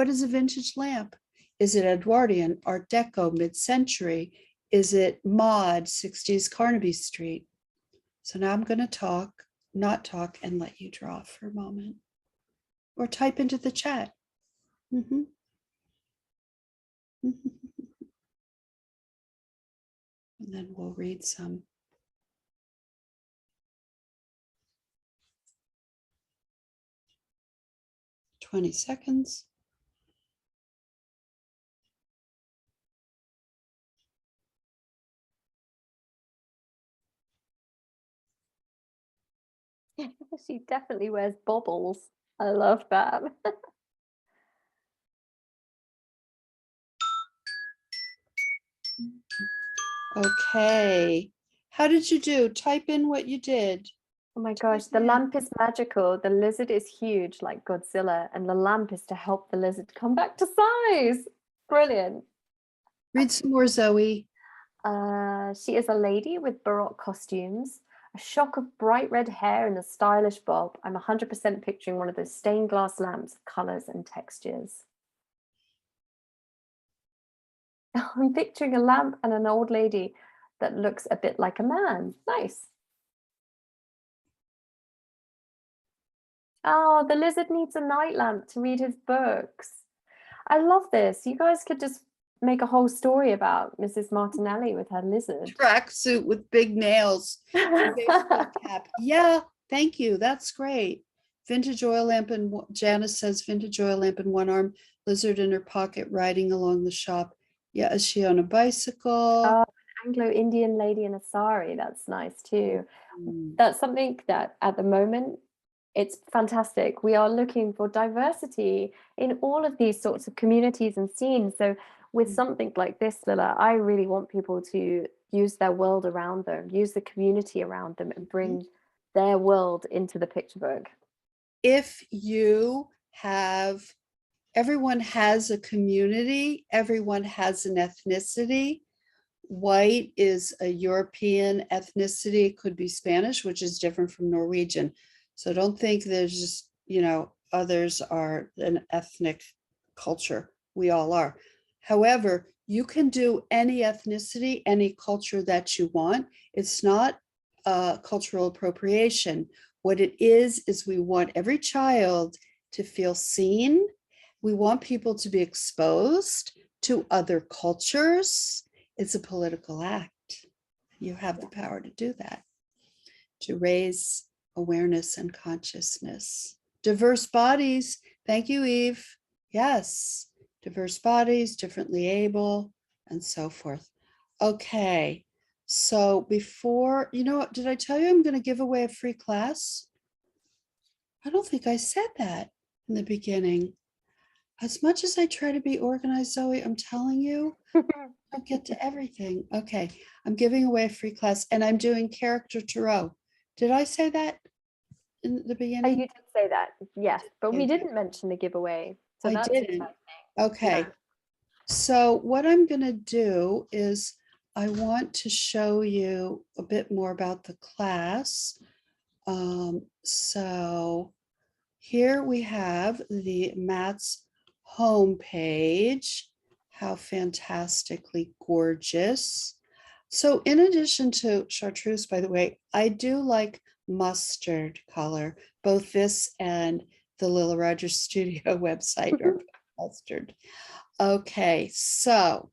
is a vintage lamp? Is it Edwardian, Art Deco, mid-century? Is it mod 60s Carnaby Street? So now I'm going to not talk, and let you draw for a moment. Or type into the chat. And then we'll read some. "20 seconds. She definitely wears bobbles. I love that. Okay. How did you do? Type in what you did. Oh my gosh, the lamp is magical. The lizard is huge like Godzilla, and the lamp is to help the lizard come back to size. Brilliant. Read some more, Zoe. She is a lady with Baroque costumes, a shock of bright red hair and a stylish bob. I'm 100% picturing one of those stained glass lamps, colors and textures. I'm picturing a lamp and an old lady that looks a bit like a man. Nice. Oh, the lizard needs a night lamp to read his books. I love this. You guys could just make a whole story about Mrs. Martinelli with her lizard. Tracksuit with big nails. Baseball cap. Yeah, thank you. That's great. Vintage oil lamp, and Janice says vintage oil lamp in one arm, lizard in her pocket, riding along the shop. Yeah, is she on a bicycle? Oh, an Anglo-Indian lady in a sari. That's nice too. That's something that at the moment It's fantastic. We are looking for diversity in all of these sorts of communities and scenes. So with something like this, Lilla, I really want people to use their world around them, use the community around them, and bring their world into the picture book. If you have, everyone has a community, everyone has an ethnicity. White is a European ethnicity, it could be Spanish, which is different from Norwegian. So don't think there's just, others are an ethnic culture. We all are. However, you can do any ethnicity, any culture that you want. It's not cultural appropriation. What it is we want every child to feel seen. We want people to be exposed to other cultures. It's a political act. You have the power to do that, to raise awareness and consciousness. Diverse bodies. Thank you, Eve. Yes, diverse bodies, differently able, and so forth. Okay, so before, did I tell you I'm going to give away a free class? I don't think I said that in the beginning. As much as I try to be organized, Zoe, I'm telling you, I'll get to everything. Okay, I'm giving away a free class and I'm doing character tarot. Did I say that in the Oh, beginning? you did say that, yes, but we Okay. didn't mention the giveaway. So I that's didn't. exciting. Okay. Yeah. So what I'm going to do is I want to show you a bit more about the class. So here we have the Matt's homepage. How fantastically gorgeous. So in addition to chartreuse, by the way, I do like mustard color. Both this and the Lilla Rogers Studio website are mustard. Okay, so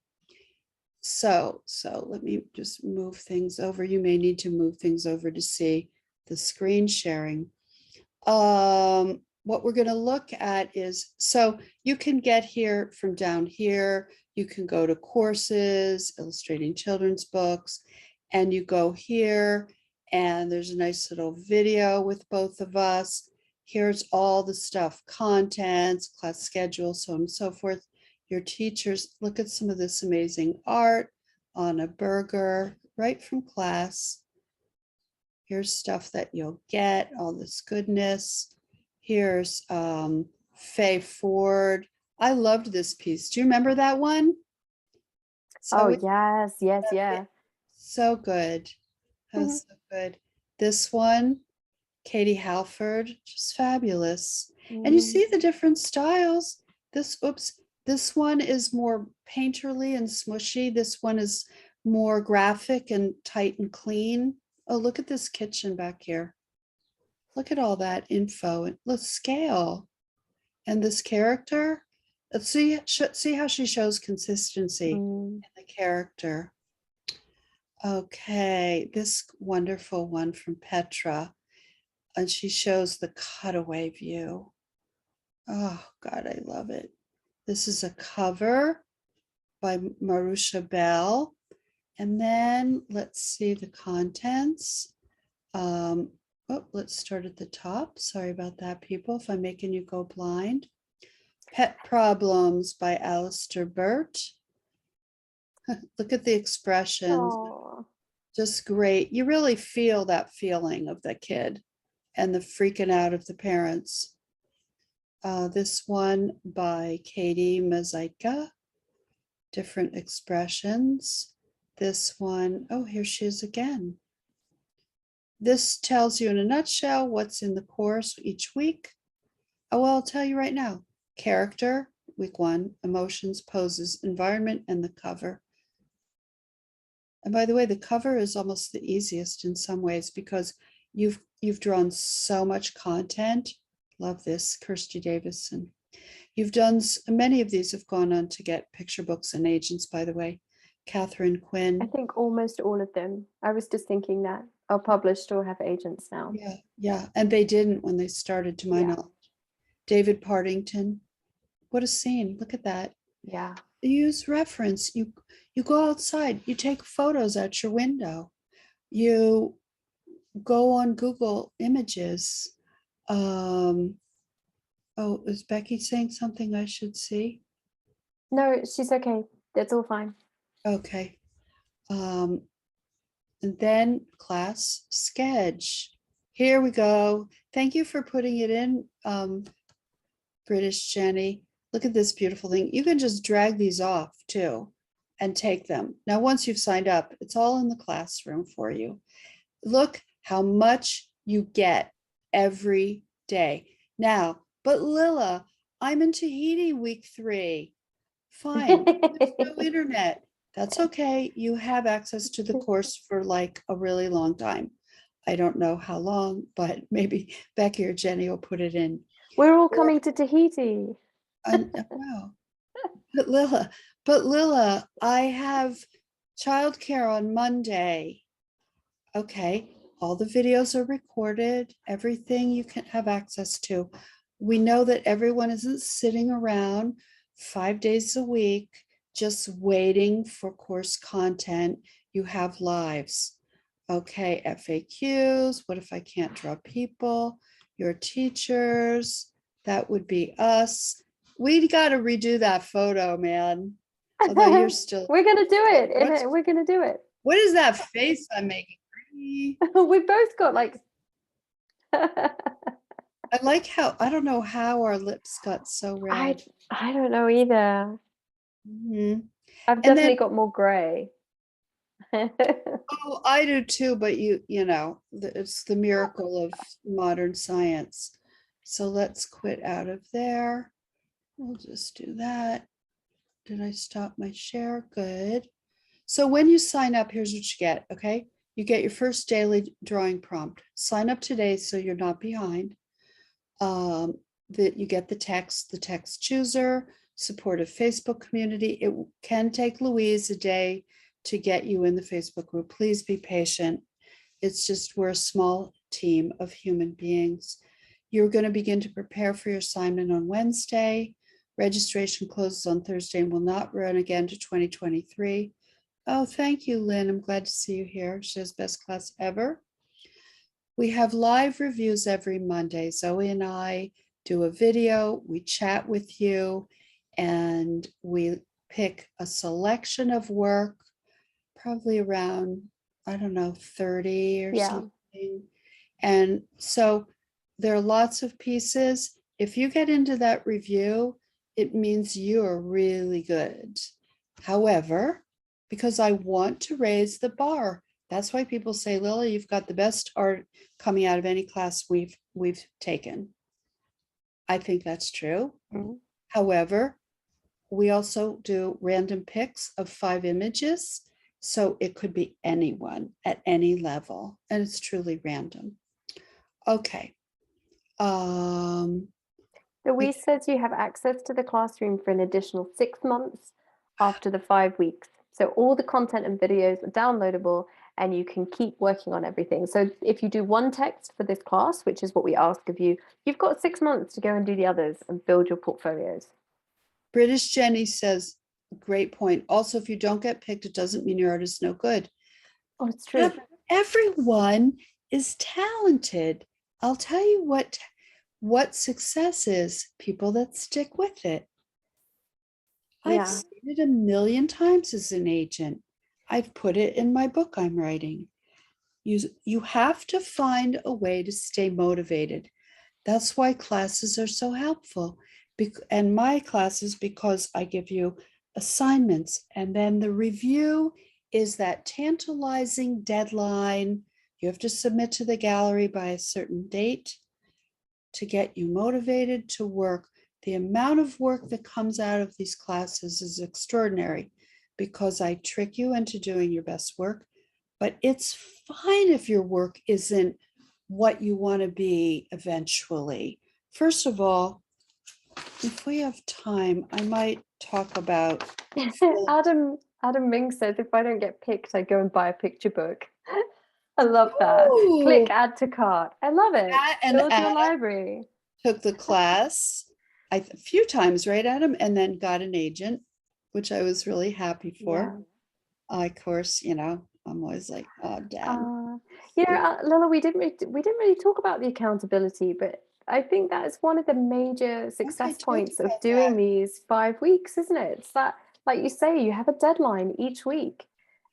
let me just move things over. You may need to move things over to see the screen sharing. What we're going to look at is, so you can get here from down here. You can go to courses, illustrating children's books, and you go here and there's a nice little video with both of us. Here's all the stuff, contents, class schedule, so on and so forth. Your teachers, look at some of this amazing art on a burger right from class. Here's stuff that you'll get, all this goodness. Here's Faye Ford. I loved this piece. Do you remember that one? Oh, yes, yeah. So good. That was so good. This one, Katie Halford, just fabulous. And you see the different styles. This one is more painterly and smushy. This one is more graphic and tight and clean. Oh, look at this kitchen back here. Look at all that info and let's scale. And this character, let's see how she shows consistency in the character. Okay, this wonderful one from Petra. And she shows the cutaway view. Oh God, I love it. This is a cover by Marusha Bell. And then let's see the contents. Let's start at the top. Sorry about that, people, if I'm making you go blind. Pet Problems by Alistair Burt. Look at the expressions. Aww. Just great. You really feel that feeling of the kid and the freaking out of the parents. This one by Katie Mazaika. Different expressions. This one, oh, here she is again. This tells you in a nutshell what's in the course each week. Oh, well, I'll tell you right now. Character, week 1, emotions, poses, environment, and the cover. And by the way, the cover is almost the easiest in some ways because you've drawn so much content. Love this, Kirsty Davison. You've done, many of these have gone on to get picture books and agents, by the way. Catherine Quinn. I think almost all of them. I was just thinking that are published or have agents now. Yeah. And they didn't when they started, to my knowledge. David Partington. What a scene. Look at that. Yeah. Use reference. You go outside. You take photos out your window. You go on Google Images. Oh, is Becky saying something I should see? No, she's okay. That's all fine. Okay. And then class sketch. Here we go. Thank you for putting it in, British Jenny. Look at this beautiful thing. You can just drag these off too and take them. Now, once you've signed up, it's all in the classroom for you. Look how much you get every day. Now, but Lilla, I'm in Tahiti week 3. Fine, there's no internet. That's okay. You have access to the course for like a really long time. I don't know how long, but maybe Becky or Jenny will put it in. We're all coming to Tahiti. Wow. But Lilla, I have childcare on Monday. Okay, all the videos are recorded, everything you can have access to. We know that everyone isn't sitting around 5 days a week just waiting for course content. You have lives. Okay, FAQs, what if I can't draw people? Your teachers, that would be us. We got to redo that photo, man. Although you're still. We're gonna do it. What's- We're gonna do it. What is that face I'm making? We both got like. I like how, I don't know how our lips got so red. I don't know either. Mhm. I've And definitely then- got more gray. Oh, I do too, but you know, it's the miracle of modern science. So let's quit out of there. We'll just do that. Did I stop my share? Good. So when you sign up, here's what you get, okay? You get your first daily drawing prompt. Sign up today so you're not behind. That you get the text chooser, supportive Facebook community. It can take Louise a day to get you in the Facebook group. Please be patient. It's just we're a small team of human beings. You're going to begin to prepare for your assignment on Wednesday. Registration closes on Thursday and will not run again to 2023. Oh, thank you, Lynn. I'm glad to see you here. She has best class ever. We have live reviews every Monday. Zoe and I do a video, we chat with you, and we pick a selection of work, probably around, I don't know, 30 or Yeah. something. And so there are lots of pieces. If you get into that review, it means you are really good. However, because I want to raise the bar, that's why people say, Lilla, you've got the best art coming out of any class we've taken. I think that's true. Mhm. However, we also do random picks of 5 images. So it could be anyone at any level, and it's truly random. Okay. Louise says you have access to the classroom for an additional 6 months after the 5 weeks. So all the content and videos are downloadable and you can keep working on everything. So if you do one text for this class, which is what we ask of you, you've got 6 months to go and do the others and build your portfolios. British Jenny says, great point. Also, if you don't get picked, it doesn't mean your art is no good. Oh, it's true. Everyone is talented. I'll tell you what success is, people that stick with it. I've Yeah. seen it a million times as an agent. I've put it in my book I'm writing. You have to find a way to stay motivated. That's why classes are so helpful. And my classes, because I give you assignments, and then the review is that tantalizing deadline. You have to submit to the gallery by a certain date to get you motivated to work. The amount of work that comes out of these classes is extraordinary because I trick you into doing your best work, but it's fine if your work isn't what you want to be eventually. First of all, if we have time, I might talk about. Adam Ming says if I don't get picked, I go and buy a picture book. I love that. Ooh. Click add to cart. I love it. And Build your Adam library. took the class a few times, right, Adam? And then got an agent, which I was really happy for. Of course, I'm always like, oh, damn. Lilla, we didn't really talk about the accountability, but I think that's one of the major success told you points of about doing that. these 5 weeks, isn't it? It's that, like you say, you have a deadline each week.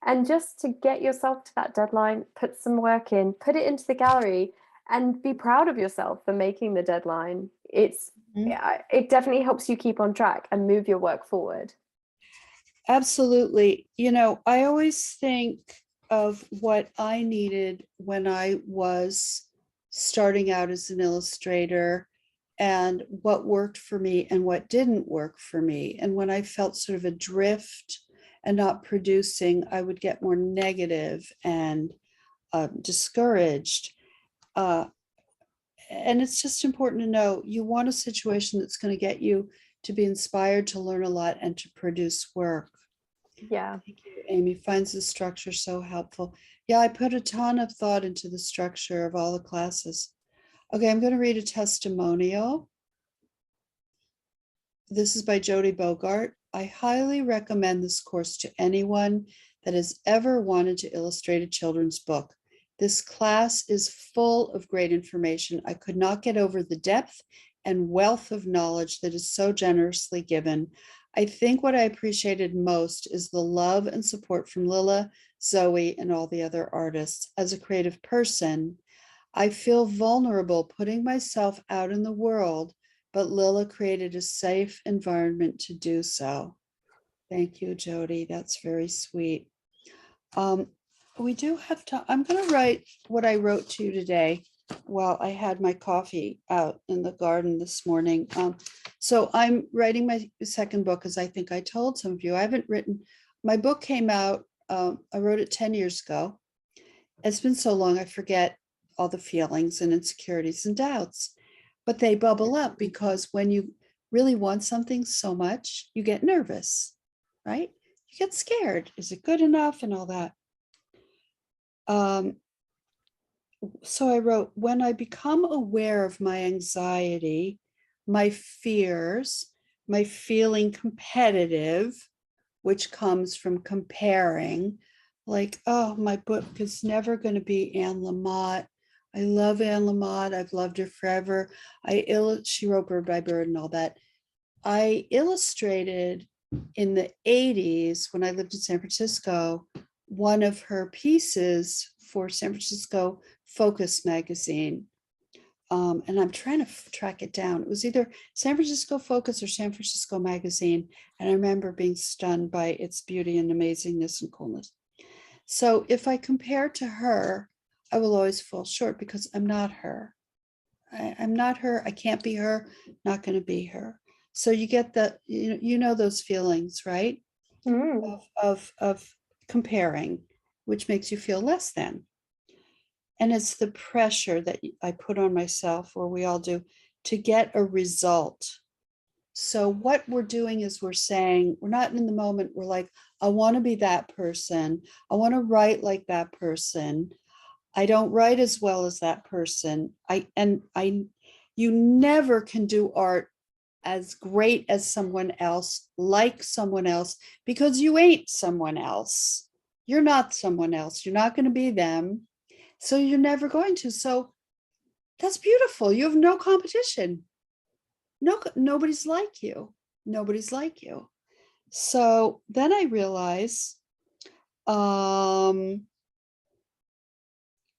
And just to get yourself to that deadline, put some work in, put it into the gallery, and be proud of yourself for making the deadline. Mhm. It definitely helps you keep on track and move your work forward. Absolutely. You know, I always think of what I needed when I was starting out as an illustrator and what worked for me and what didn't work for me. And when I felt sort of adrift and not producing, I would get more negative and discouraged. Uh, and it's just important to know you want a situation that's going to get you to be inspired to learn a lot and to produce work. Yeah. Thank you, Amy. Finds the structure so helpful. Yeah, I put a ton of thought into the structure of all the classes. Okay, I'm going to read a testimonial. This is by Jody Bogart. I highly recommend this course to anyone that has ever wanted to illustrate a children's book. This class is full of great information. I could not get over the depth and wealth of knowledge that is so generously given. I think what I appreciated most is the love and support from Lilla, Zoë, and all the other artists. As a creative person, I feel vulnerable putting myself out in the world, but Lilla created a safe environment to do so. Thank you, Jody. That's very sweet. We do have to, I'm going to write what I wrote to you today while I had my coffee out in the garden this morning. So I'm writing my second book, as I think I told some of you. I haven't written, my book came out, I wrote it 10 years ago. It's been so long, I forget all the feelings and insecurities and doubts, but they bubble up because when you really want something so much, you get nervous, right? You get scared. Is it good enough and all that? So I wrote, when I become aware of my anxiety, my fears, my feeling competitive, which comes from comparing, like, oh, my book is never going to be Anne Lamott. I love Anne Lamott. I've loved her forever. She wrote Bird by Bird and all that. I illustrated in the 80s when I lived in San Francisco, one of her pieces for San Francisco Focus magazine. And I'm trying to track it down. It was either San Francisco Focus or San Francisco Magazine. And I remember being stunned by its beauty and amazingness and coolness. So if I compare to her, I will always fall short because I'm not her. I'm not her. I can't be her, not going to be her. So you get the, you know those feelings, right? Mm. Of comparing, which makes you feel less than. And it's the pressure that I put on myself, or we all do, to get a result. So what we're doing is we're saying, we're not in the moment. We're like, I want to be that person. I want to write like that person. I don't write as well as that person. You never can do art as great as someone else, like someone else, because you ain't someone else. You're not someone else. You're not going to be them. So you're never going to. So that's beautiful. You have no competition. Nobody's like you. Nobody's like you. So then I realize,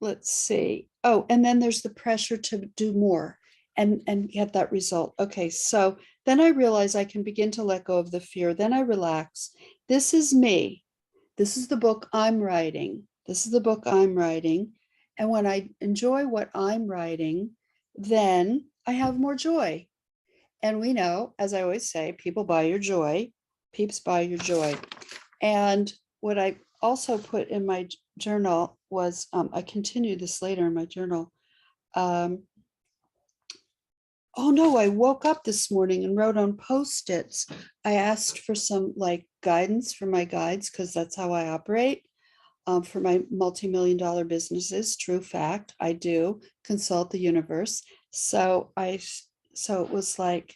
let's see. Oh, and then there's the pressure to do more and get that result. Okay, so then I realize I can begin to let go of the fear. Then I relax. This is me. This is the book I'm writing. This is the book I'm writing. And when I enjoy what I'm writing, then I have more joy. And we know, as I always say, people buy your joy, peeps buy your joy. And what I also put in my journal was, I continued this later in my journal. Oh no, I woke up this morning and wrote on Post-its. I asked for some like guidance from my guides because that's how I operate. For my multi-million-dollar businesses, true fact, I do consult the universe. So it was like,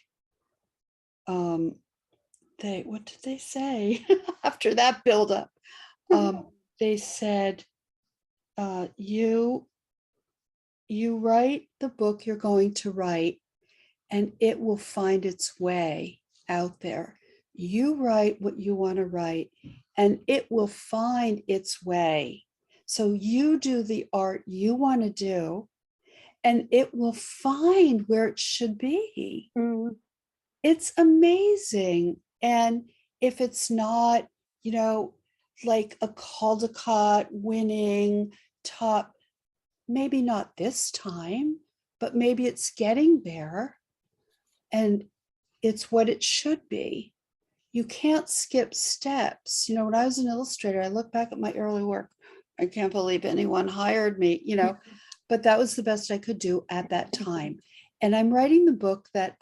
what did they say after that buildup? They said, you you write the book you're going to write, and it will find its way out there. You write what you want to write, and it will find its way. So you do the art you want to do, and it will find where it should be. Mm. It's amazing. And if it's not, you know, like a Caldecott winning top, maybe not this time, but maybe it's getting there and it's what it should be. You can't skip steps. You know, when I was an illustrator, I look back at my early work. I can't believe anyone hired me, you know, but that was the best I could do at that time. And I'm writing the book that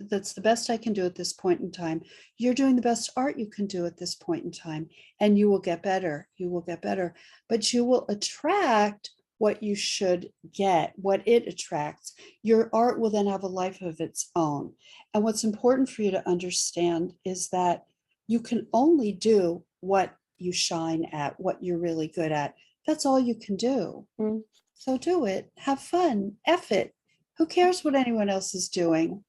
that's the best I can do at this point in time. You're doing the best art you can do at this point in time, and you will get better. You will get better, but you will attract what you should get, what it attracts. Your art will then have a life of its own. And what's important for you to understand is that you can only do what you shine at, what you're really good at. That's all you can do. Mm. So do it. Have fun. F it. Who cares what anyone else is doing?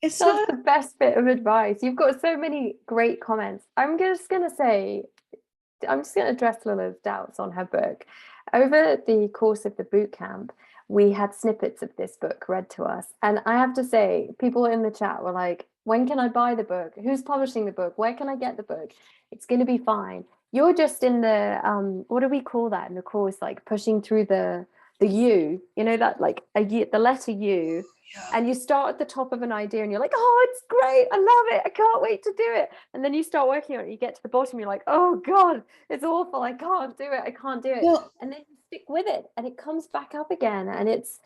It's That's not. the best bit of advice. You've got so many great comments. I'm just going to address Lilla's doubts on her book. Over the course of the boot camp, we had snippets of this book read to us. And I have to say, people in the chat were like, when can I buy the book? Who's publishing the book? Where can I get the book? It's going to be fine. You're just in the, what do we call that in the course? Like pushing through the U, you know, that like the letter U. And you start at the top of an idea and you're like, oh, it's great. I love it. I can't wait to do it. And then you start working on it. You get to the bottom. You're like, oh, God, it's awful. I can't do it. I can't do it. Well, And then you stick with it and it comes back up again. And it's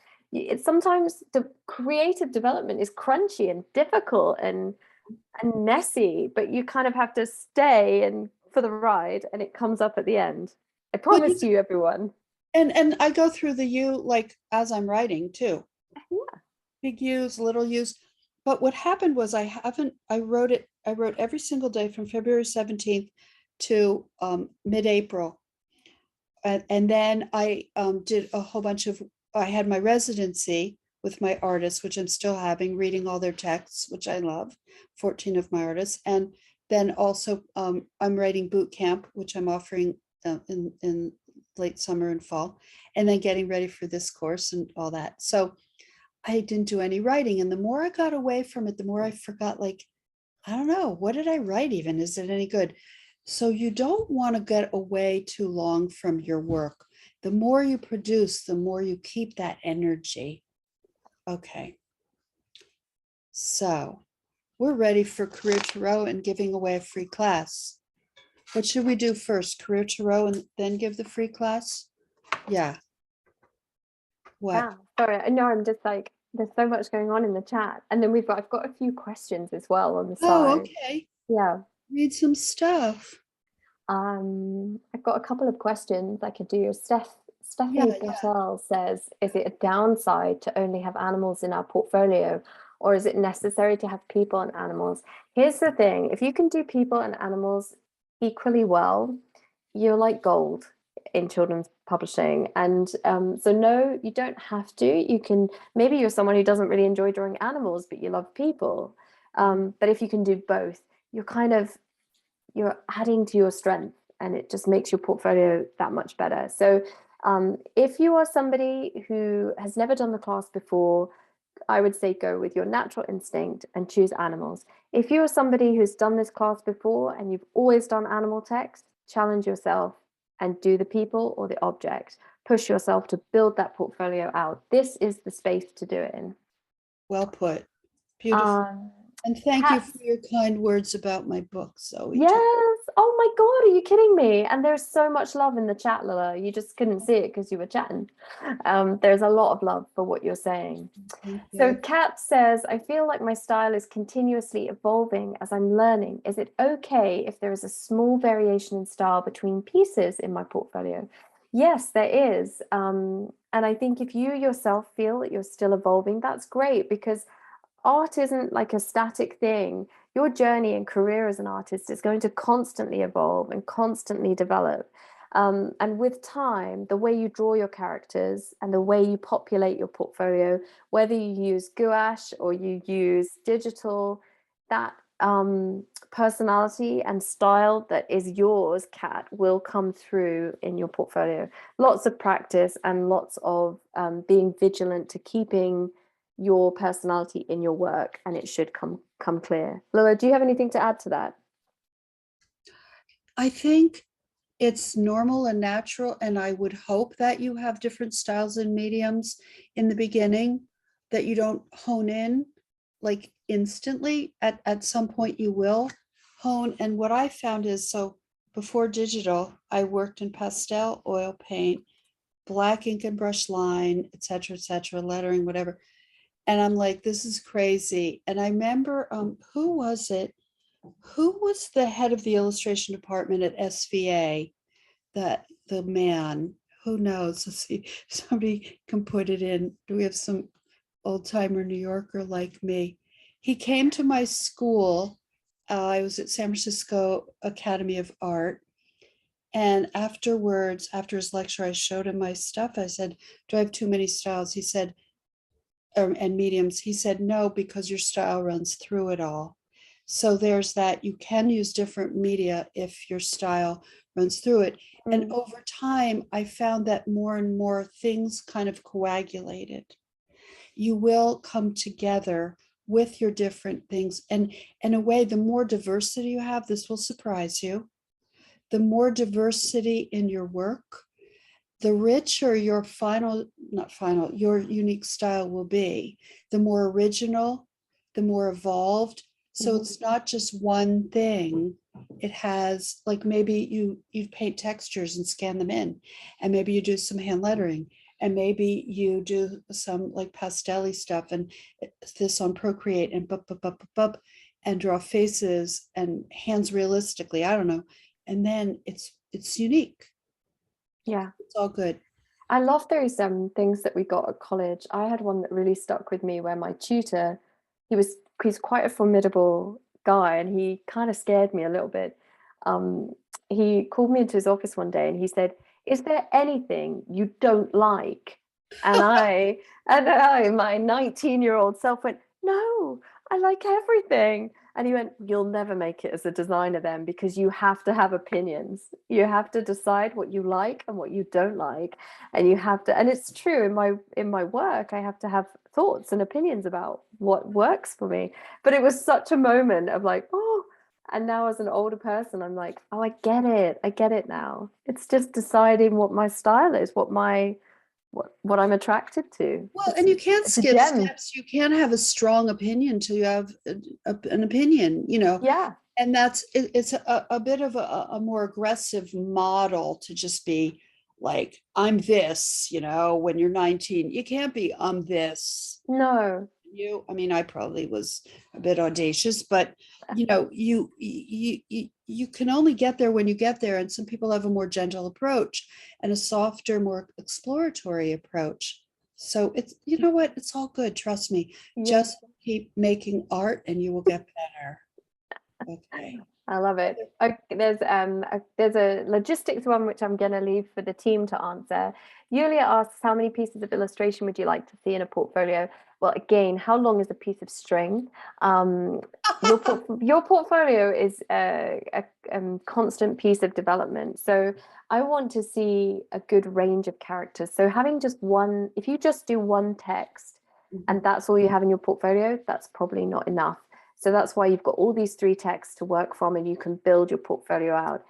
sometimes the creative development is crunchy and difficult and messy, but you kind of have to stay and for the ride and it comes up at the end. I promise you, everyone. and I go through the U like as I'm writing too. Yeah. Big U's, little U's. But what happened was I wrote every single day from February 17th to mid-April. And then I did a whole bunch of, I had my residency with my artists, which I'm still having, reading all their texts, which I love, 14 of my artists. And then also I'm writing boot camp, which I'm offering in late summer and fall, and then getting ready for this course and all that. So I didn't do any writing. And the more I got away from it, the more I forgot, like, I don't know, what did I write even? Is it any good? So you don't want to get away too long from your work. The more you produce, the more you keep that energy. Okay. So we're ready for Career Tarot and giving away a free class. What should we do first? Career Tarot and then give the free class? Yeah. What? Yeah, sorry, I know I'm just like, there's so much going on in the chat. And then I've got a few questions as well on the Oh, side. okay. Yeah. Read some stuff. I've got a couple of questions I could do. Stephanie Yeah. Bottel says, is it a downside to only have animals in our portfolio, or is it necessary to have people and animals? Here's the thing, if you can do people and animals equally well, you're like gold in children's publishing. And so no, you don't have to. You can, maybe you're someone who doesn't really enjoy drawing animals, but you love people. But if you can do both, you're adding to your strength and it just makes your portfolio that much better. So if you are somebody who has never done the class before, I would say go with your natural instinct and choose animals. If you're somebody who's done this class before and you've always done animal text, challenge yourself and do the people or the object. Push yourself to build that portfolio out. This is the space to do it in. Well put. Beautiful. And thank you for your kind words about my book, Zoe. Yes. Oh my God, are you kidding me? And there's so much love in the chat, Lilla. You just couldn't see it because you were chatting. There's a lot of love for what you're saying. So Kat says, I feel like my style is continuously evolving as I'm learning. Is it okay if there is a small variation in style between pieces in my portfolio? Yes, there is. And I think if you yourself feel that you're still evolving, that's great, because art isn't like a static thing. Your journey and career as an artist is going to constantly evolve and constantly develop. And with time, the way you draw your characters and the way you populate your portfolio, whether you use gouache or you use digital, that personality and style that is yours, Kat, will come through in your portfolio. Lots of practice and lots of being vigilant to keeping your personality in your work, and it should come clear. Lilla, do you have anything to add to that? I think it's normal and natural, and I would hope that you have different styles and mediums in the beginning, that you don't hone in like instantly. At some point you will hone. And what I found is, so before digital, I worked in pastel, oil paint, black ink and brush line, etc., lettering, whatever. And I'm like, this is crazy. And I remember, who was it? Who was the head of the illustration department at SVA? That the man, who knows? Let's see, somebody can put it in. Do we have some old timer New Yorker like me? He came to my school. I was at San Francisco Academy of Art. And afterwards, after his lecture, I showed him my stuff. I said, do I have too many styles? He said, and mediums. He said, no, because your style runs through it all. So there's that. You can use different media if your style runs through it. And over time, I found that more and more things kind of coagulated. You will come together with your different things. And in a way, the more diversity you have, this will surprise you. The more diversity in your work, the richer your your unique style will be, the more original, the more evolved. So it's not just one thing. It has, like, maybe you paint textures and scan them in, and maybe you do some hand lettering, and maybe you do some like pastel-y stuff and this on Procreate and and draw faces and hands realistically. I don't know. And then it's unique. Yeah, It's all good. I love those things that we got at college. I had one that really stuck with me where my tutor, he's quite a formidable guy, and he kind of scared me a little bit. He called me into his office one day and he said, "Is there anything you don't like?" And I, my 19-year-old self went, "No, I like everything." And he went, "You'll never make it as a designer then, because you have to have opinions. You have to decide what you like and what you don't like. And you have to," and it's true, in my work, I have to have thoughts and opinions about what works for me. But it was such a moment of like, oh, and now as an older person, I'm like, oh, I get it. I get it now. It's just deciding what my style is, what I'm attracted to. Well, and you can't It's a skip gem. steps. You can't have a strong opinion till you have an opinion, Yeah. and it's a bit of a more aggressive model to just be like, I'm this, when you're 19. You can't be, I'm this. No. I mean, I probably was a bit audacious, but you can only get there when you get there. And some people have a more gentle approach and a softer, more exploratory approach. So it's, you know what, it's all good. Trust me. Yeah. Just keep making art and you will get better. Okay. I love it. Okay, there's a logistics one which I'm going to leave for the team to answer. Yulia asks, how many pieces of illustration would you like to see in a portfolio? Well, again, how long is a piece of string? Your portfolio is a constant piece of development. So I want to see a good range of characters. So having just one, if you just do one text and that's all you have in your portfolio, that's probably not enough. So that's why you've got all these 3 texts to work from, and you can build your portfolio out.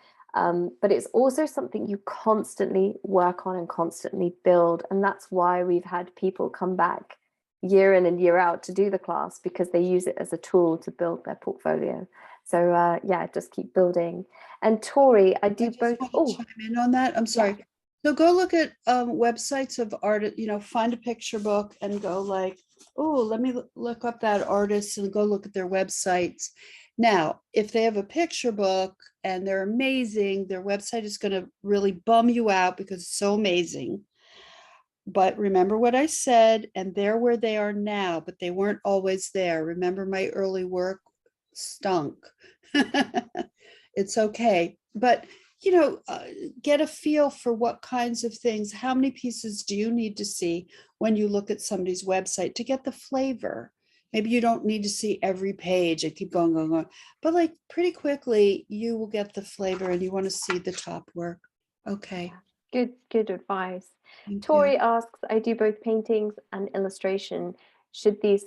But it's also something you constantly work on and constantly build. And that's why we've had people come back year in and year out to do the class, because they use it as a tool to build their portfolio. So yeah, just keep building. And Tori, I do both. Oh, chime in on that. I'm sorry. Yeah. So go look at websites of art, find a picture book and go like, oh, let me look up that artist and go look at their websites. Now, if they have a picture book and they're amazing, their website is going to really bum you out because it's so amazing. But remember what I said, and they're where they are now, but they weren't always there. Remember, my early work stunk. It's okay. But get a feel for what kinds of things, how many pieces do you need to see when you look at somebody's website to get the flavor. Maybe you don't need to see every page and keep going, but like pretty quickly you will get the flavor and you want to see the top work. Okay. Good advice. Thank Tori you. asks, I do both paintings and illustration. Should these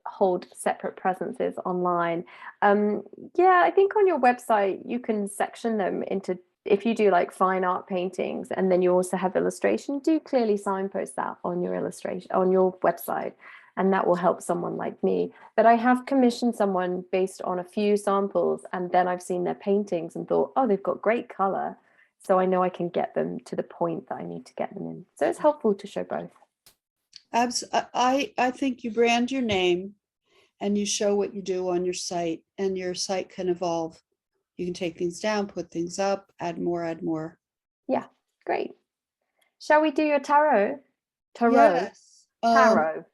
hold separate presences online? Yeah, I think on your website you can section them into, if you do like fine art paintings and then you also have illustration, do clearly signpost that on your illustration on your website, and that will help someone like me. But I have commissioned someone based on a few samples, and then I've seen their paintings and thought, oh, they've got great color, so I know I can get them to the point that I need to get them in. So it's helpful to show both. I think you brand your name and you show what you do on your site, and your site can evolve. You can take things down, put things up, add more. Yeah, great. Shall we do your tarot? Yes. Tarot.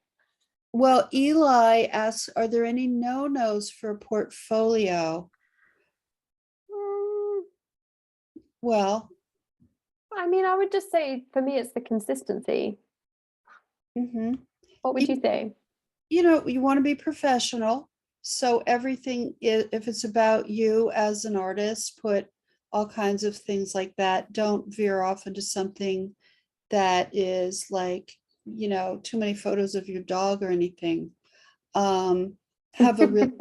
Well, Eli asks, are there any no-nos for a portfolio? Well, I mean, I would just say for me, it's the consistency. mhm. What would you say? You want to be professional. So everything, if it's about you as an artist, put all kinds of things like that. Don't veer off into something that is like, too many photos of your dog or anything. Have an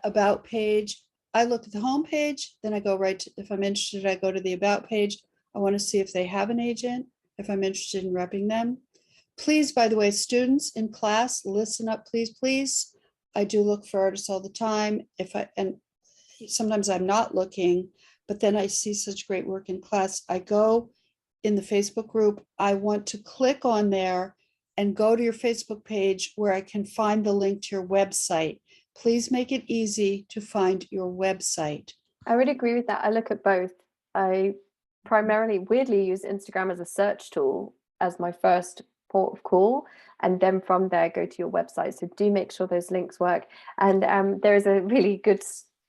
about page. I look at the home page, then I go right to, if I'm interested, I go to the about page. I want to see if they have an agent, if I'm interested in repping them. Please, by the way, students in class, listen up, please. I do look for artists all the time. And sometimes I'm not looking, but then I see such great work in class. I go in the Facebook group. I want to click on there and go to your Facebook page where I can find the link to your website. Please make it easy to find your website. I would agree with that. I look at both. I primarily, weirdly, use Instagram as a search tool as my first port of call, and then from there go to your website. So do make sure those links work. And there is a really good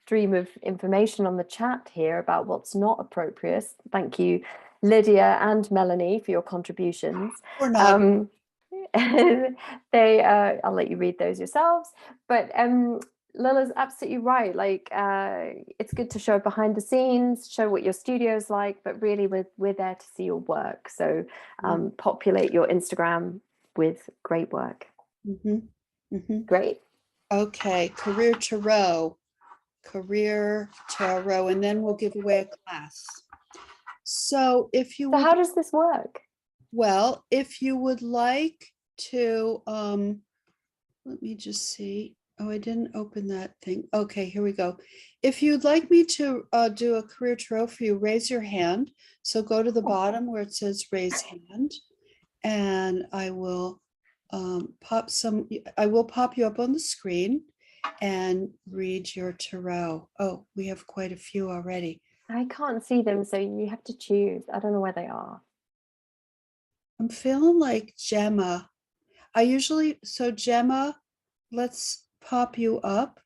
stream of information on the chat here about what's not appropriate. Thank you, Lydia and Melanie, for your contributions. Or not. I'll let you read those yourselves, but Lilla's absolutely right. Like, it's good to show behind the scenes, show what your studio's like, but really we're there to see your work. So populate your Instagram with great work. Great. Okay, career tarot, and then we'll give away a class. So if you So how does this work? Well, if you would like to, let me just see. Oh, I didn't open that thing. Okay, here we go. If you'd like me to do a career tarot for you, raise your hand. So go to the bottom where it says raise hand, and I will pop you up on the screen and read your tarot. Oh, we have quite a few already. I can't see them, so you have to choose. I don't know where they are. I'm feeling like Gemma. So Gemma, let's pop you up.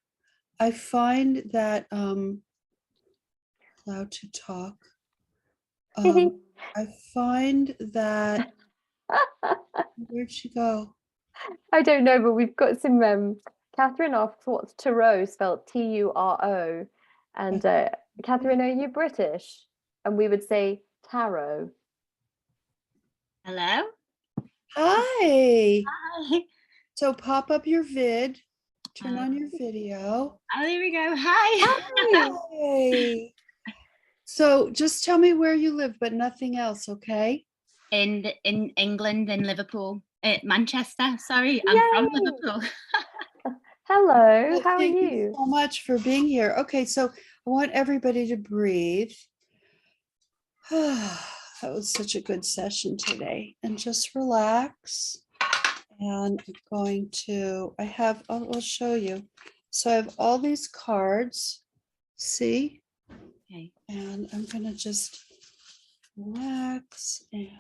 I find that allowed to talk. I find that, where'd she go? I don't know, but we've got some, Catherine asks what's tarot, spelled Turo. And Catherine, are you British? And we would say tarot. Hello. Hi. Hi. So pop up your vid, turn on your video. Oh, there we go. Hi. Hey. So just tell me where you live, but nothing else, okay? In England, in Liverpool, Manchester. Sorry, I'm from Liverpool. Hello, how are Thank you? so much for being here. Okay, so I want everybody to breathe. That was such a good session today, and just relax. And I'm going to, I'll show you. So I have all these cards, see? Okay. And I'm gonna just relax and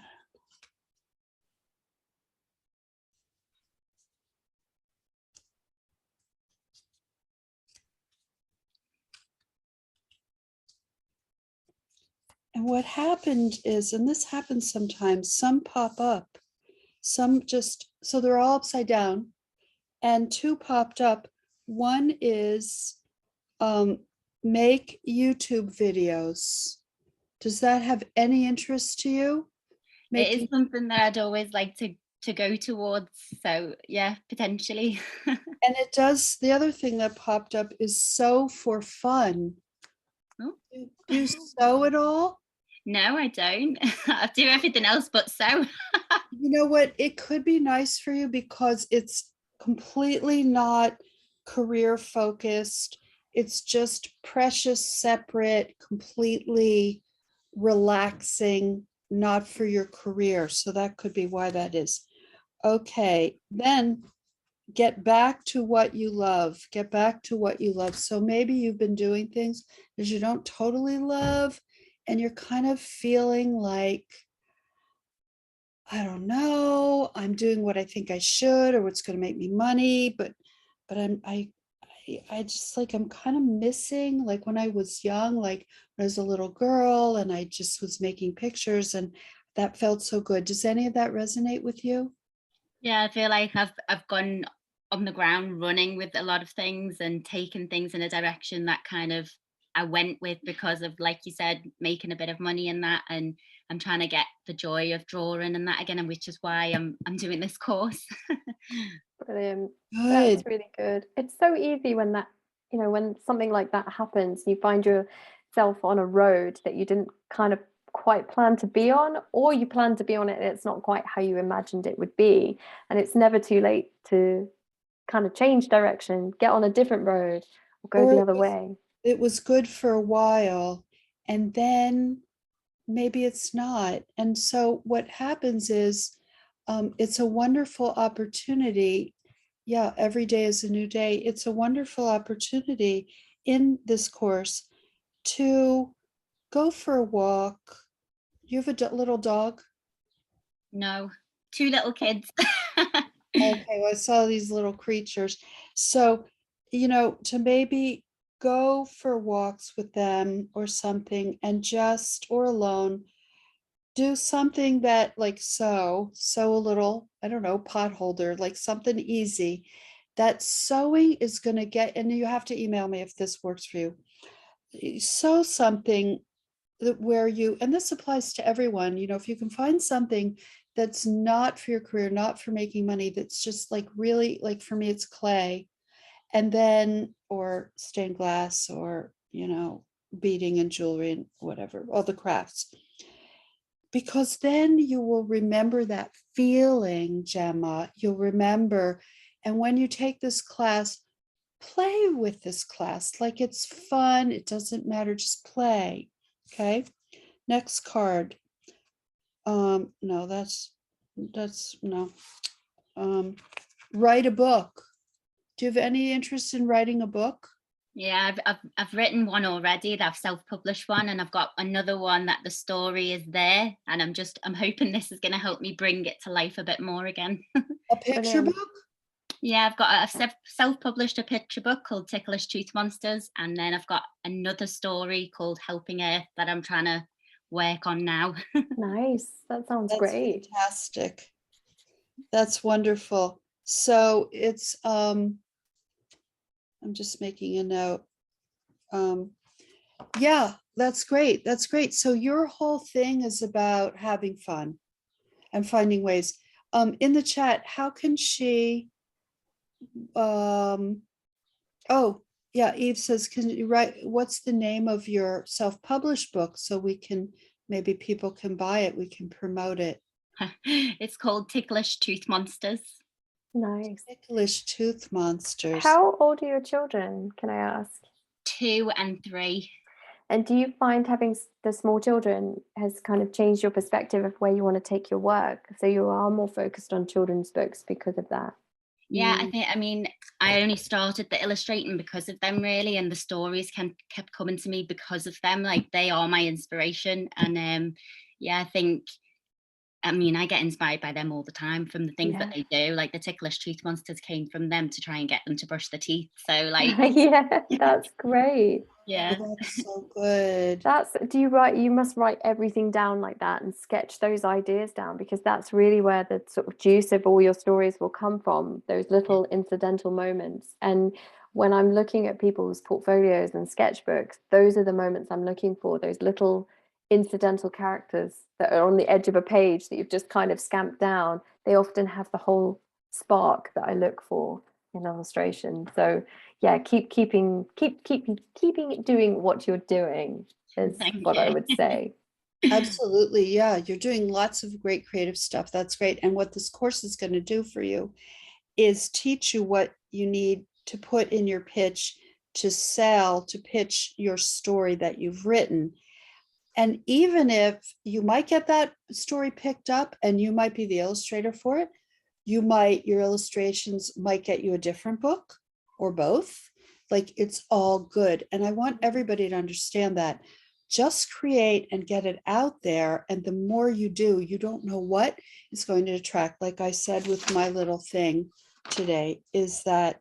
And what happened is, and this happens sometimes, some pop up, some just, so they're all upside down, and two popped up. One is make YouTube videos. Does that have any interest to you? It is Making, something that I'd always like to go towards. So yeah, potentially. and it does, the other thing that popped up is sew for fun. Oh. Do you sew at all? No, I don't. I do everything else but sew. You know what? It could be nice for you because it's completely not career focused. It's just precious, separate, completely relaxing, not for your career. So that could be why that is. Okay, then get back to what you love. Get back to what you love. So maybe you've been doing things that you don't totally love, and you're kind of feeling like, I don't know, I'm doing what I think I should or what's going to make me money, but I just like, I'm kind of missing like when I was young, like when I was a little girl and I just was making pictures and that felt so good. Does any of that resonate with you? Yeah, I feel like I've gone on the ground running with a lot of things and taken things in a direction that kind of I went with because of, like you said, making a bit of money in that, and I'm trying to get the joy of drawing and that again, and which is why I'm doing this course. Brilliant. That's Good. really good. It's so easy when that, when something like that happens, you find yourself on a road that you didn't kind of quite plan to be on, or you plan to be on it and it's not quite how you imagined it would be. And it's never too late to kind of change direction, get on a different road, or go Or the other way. it was good for a while and then maybe it's not. And so what happens is it's a wonderful opportunity. Yeah, every day is a new day. It's a wonderful opportunity in this course to go for a walk. You have a little dog? No, two little kids. Okay, well, I saw these little creatures. So, to maybe go for walks with them or something and just, or alone, do something that like sew a little, I don't know, pot holder, like something easy. That sewing is going to get, and you have to email me if this works for you. Sew something that where you, and this applies to everyone, if you can find something that's not for your career, not for making money, that's just like really, like for me, it's clay, and then, or stained glass, or, beading and jewelry and whatever, all the crafts. Because then you will remember that feeling, Gemma. You'll remember. And when you take this class, play with this class like it's fun. It doesn't matter, just play. Okay. Next card. No, that's no. Write a book. Do you have any interest in writing a book? Yeah, I've written one already. That I've self-published one, and I've got another one that the story is there, and I'm hoping this is going to help me bring it to life a bit more again. A picture Brilliant. book? Yeah, I've self-published a picture book called Ticklish Tooth Monsters, and then I've got another story called Helping Earth that I'm trying to work on now. Nice. That sounds That's great. fantastic. That's wonderful. So it's I'm just making a note. Yeah, that's great. That's great. So your whole thing is about having fun and finding ways. In the chat, how can she oh yeah, Eve says, can you write, what's the name of your self-published book so we can, maybe people can buy it, we can promote it. It's called Ticklish Tooth Monsters. Nice. Ticklish Tooth Monsters. How old are your children, can I ask? 2 and 3. And do you find having the small children has kind of changed your perspective of where you want to take your work? So you are more focused on children's books because of that? Yeah, I mean, I only started the illustrating because of them, really, and the stories kept coming to me because of them. Like, they are my inspiration, and yeah, I think I mean, I get inspired by them all the time from the things that Yeah. they do. Like the Ticklish Tooth Monsters came from them to try and get them to brush their teeth. So like, Yeah, that's great. yeah. Oh, that's so good. You must write everything down like that and sketch those ideas down, because that's really where the sort of juice of all your stories will come from, those little incidental moments. And when I'm looking at people's portfolios and sketchbooks, those are the moments I'm looking for, those little incidental characters that are on the edge of a page that you've just kind of scamped down. They often have the whole spark that I look for in illustration. So yeah, keep doing what you're doing is Thank what I you. would say. Absolutely. Yeah. You're doing lots of great creative stuff. That's great. And what this course is going to do for you is teach you what you need to put in your pitch to sell, to pitch your story that you've written. And even if you might get that story picked up and you might be the illustrator for it, your illustrations might get you a different book or both. Like, it's all good. And I want everybody to understand that. Just create and get it out there. And the more you do, you don't know what is going to attract. Like I said with my little thing today, is that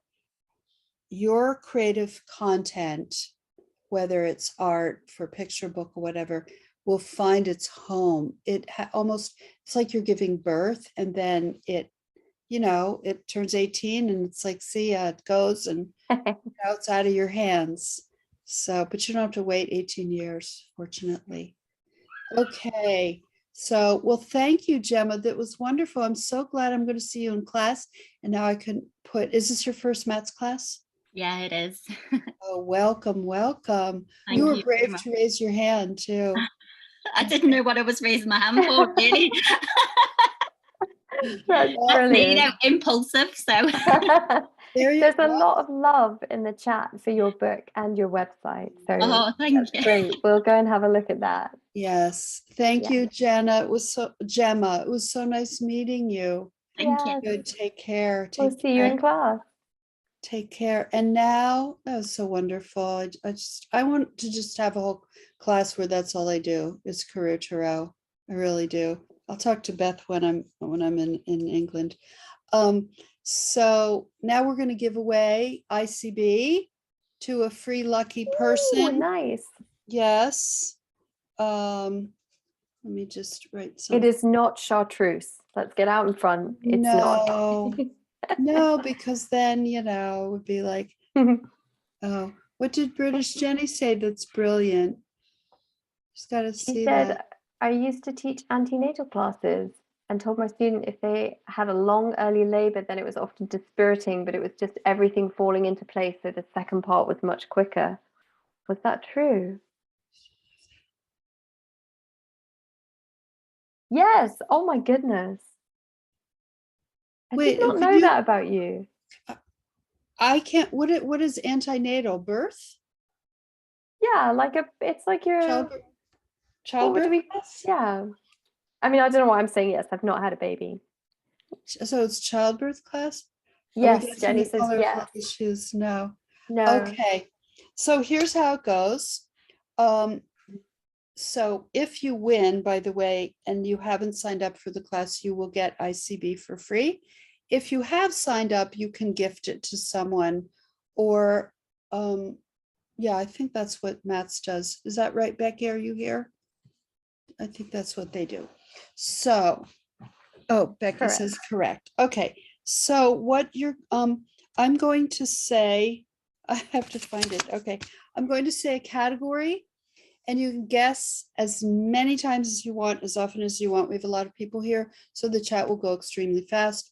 your creative content, whether it's art for picture book or whatever, will find its home. Almost, it's like you're giving birth, and then it turns 18 and it's like, see ya, it goes, and it's out of your hands. So, but you don't have to wait 18 years, fortunately. Okay. So, well, thank you, Gemma. That was wonderful. I'm so glad I'm going to see you in class. And now I can is this your first maths class? Yeah, it is. Oh, welcome, welcome. Thank You were you so brave much. to raise your hand too. I didn't know what I was raising my hand for, really. That's That's me, brilliant. impulsive. So There you There's a go. lot of love in the chat for your book and your website. So oh, thank that's you. great. We'll go and have a look at that. Yes. Thank Yeah. you, Gemma. It was so nice meeting you. Thank Yes. you. Good. Take care. We'll Take see you care. in class. Take care. And now, that was so wonderful. I want to just have a whole class where that's all I do is career tarot. I really do. I'll talk to Beth when I'm in England. So now we're going to give away ICB to a free lucky Oh, person. nice. Yes. Let me just write something. It is not chartreuse. Let's get out in front. It's No. No, because then, it would be like, not. oh, what did British Jenny say that's brilliant? Just got to She see said, that. I used to teach antenatal classes and told my student if they had a long early labor, then it was often dispiriting, but it was just everything falling into place. So the second part was much quicker. Was that true? Yes. Oh my goodness. I Wait, did not could know you? that about you. I can't. What is antenatal birth? Yeah, it's like your, Childbirth? what would Childbirth? we, yeah. I mean, I don't know why I'm saying yes. I've not had a baby. So it's childbirth class? Yes, That's Jenny any says color yes. issues? No. No. Okay. So here's how it goes. So if you win, by the way, and you haven't signed up for the class, you will get ICB for free. If you have signed up, you can gift it to someone, or yeah, I think that's what Matt's does. Is that right, Becky? Are you here? I think that's what they do. So, oh, Becky Correct. says correct. Okay. So what I'm going to say, I have to find it. Okay. I'm going to say a category, and you can guess as many times as you want, as often as you want. We have a lot of people here, so the chat will go extremely fast.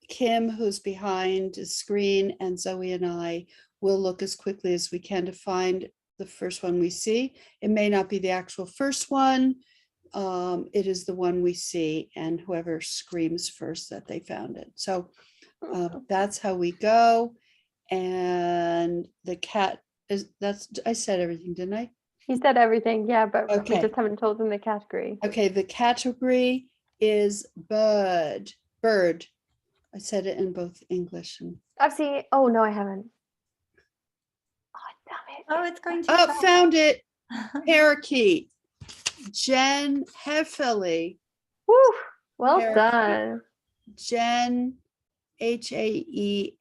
Kim, who's behind the screen, and Zoe and I will look as quickly as we can to find the first one we see. It may not be the actual first one. It is the one we see, and whoever screams first that they found it. So that's how we go. And the cat I said everything, didn't I? You said everything, yeah, but we Okay. just haven't told them the category. Okay, the category is bird. I said it in both English and. I've seen it. Oh, no, I haven't. Oh, damn it. Oh, it's going to. Oh, found it. Parakeet. Jen Heffley. Woo, well Very done. Jen, Heffeli.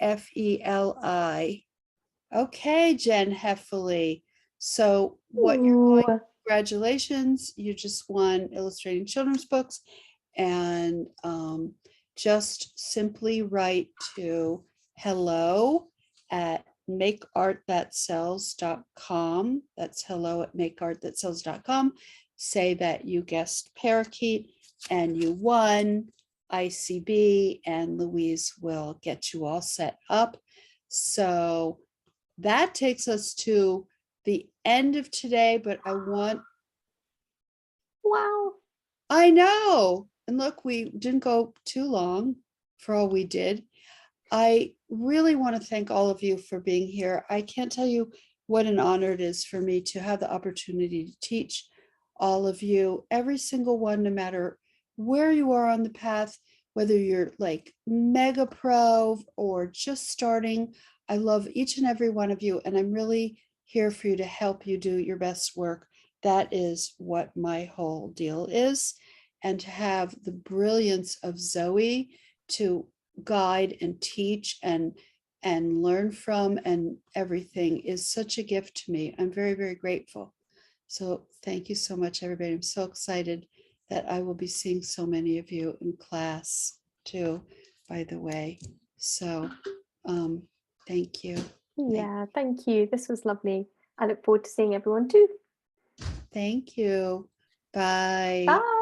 Okay, Jen Heffley. So what you're going, Ooh, congratulations, you just won Illustrating Children's Books. And just simply write to hello@makeartthatsells.com. That's hello@makeartthatsells.com. Say that you guessed Parakeet and you won ICB, and Louise will get you all set up. So that takes us to the end of today, but wow. I know. And look, we didn't go too long for all we did. I really want to thank all of you for being here. I can't tell you what an honor it is for me to have the opportunity to teach all of you, every single one, no matter where you are on the path, whether you're like mega pro or just starting. I love each and every one of you, and I'm really here for you to help you do your best work. That is what my whole deal is. And to have the brilliance of Zoë to guide and teach and learn from and everything is such a gift to me. I'm very, very grateful. So thank you so much, everybody. I'm so excited that I will be seeing so many of you in class too, by the way. So thank you. Yeah, thank you. This was lovely. I look forward to seeing everyone too. Thank you. Bye. Bye.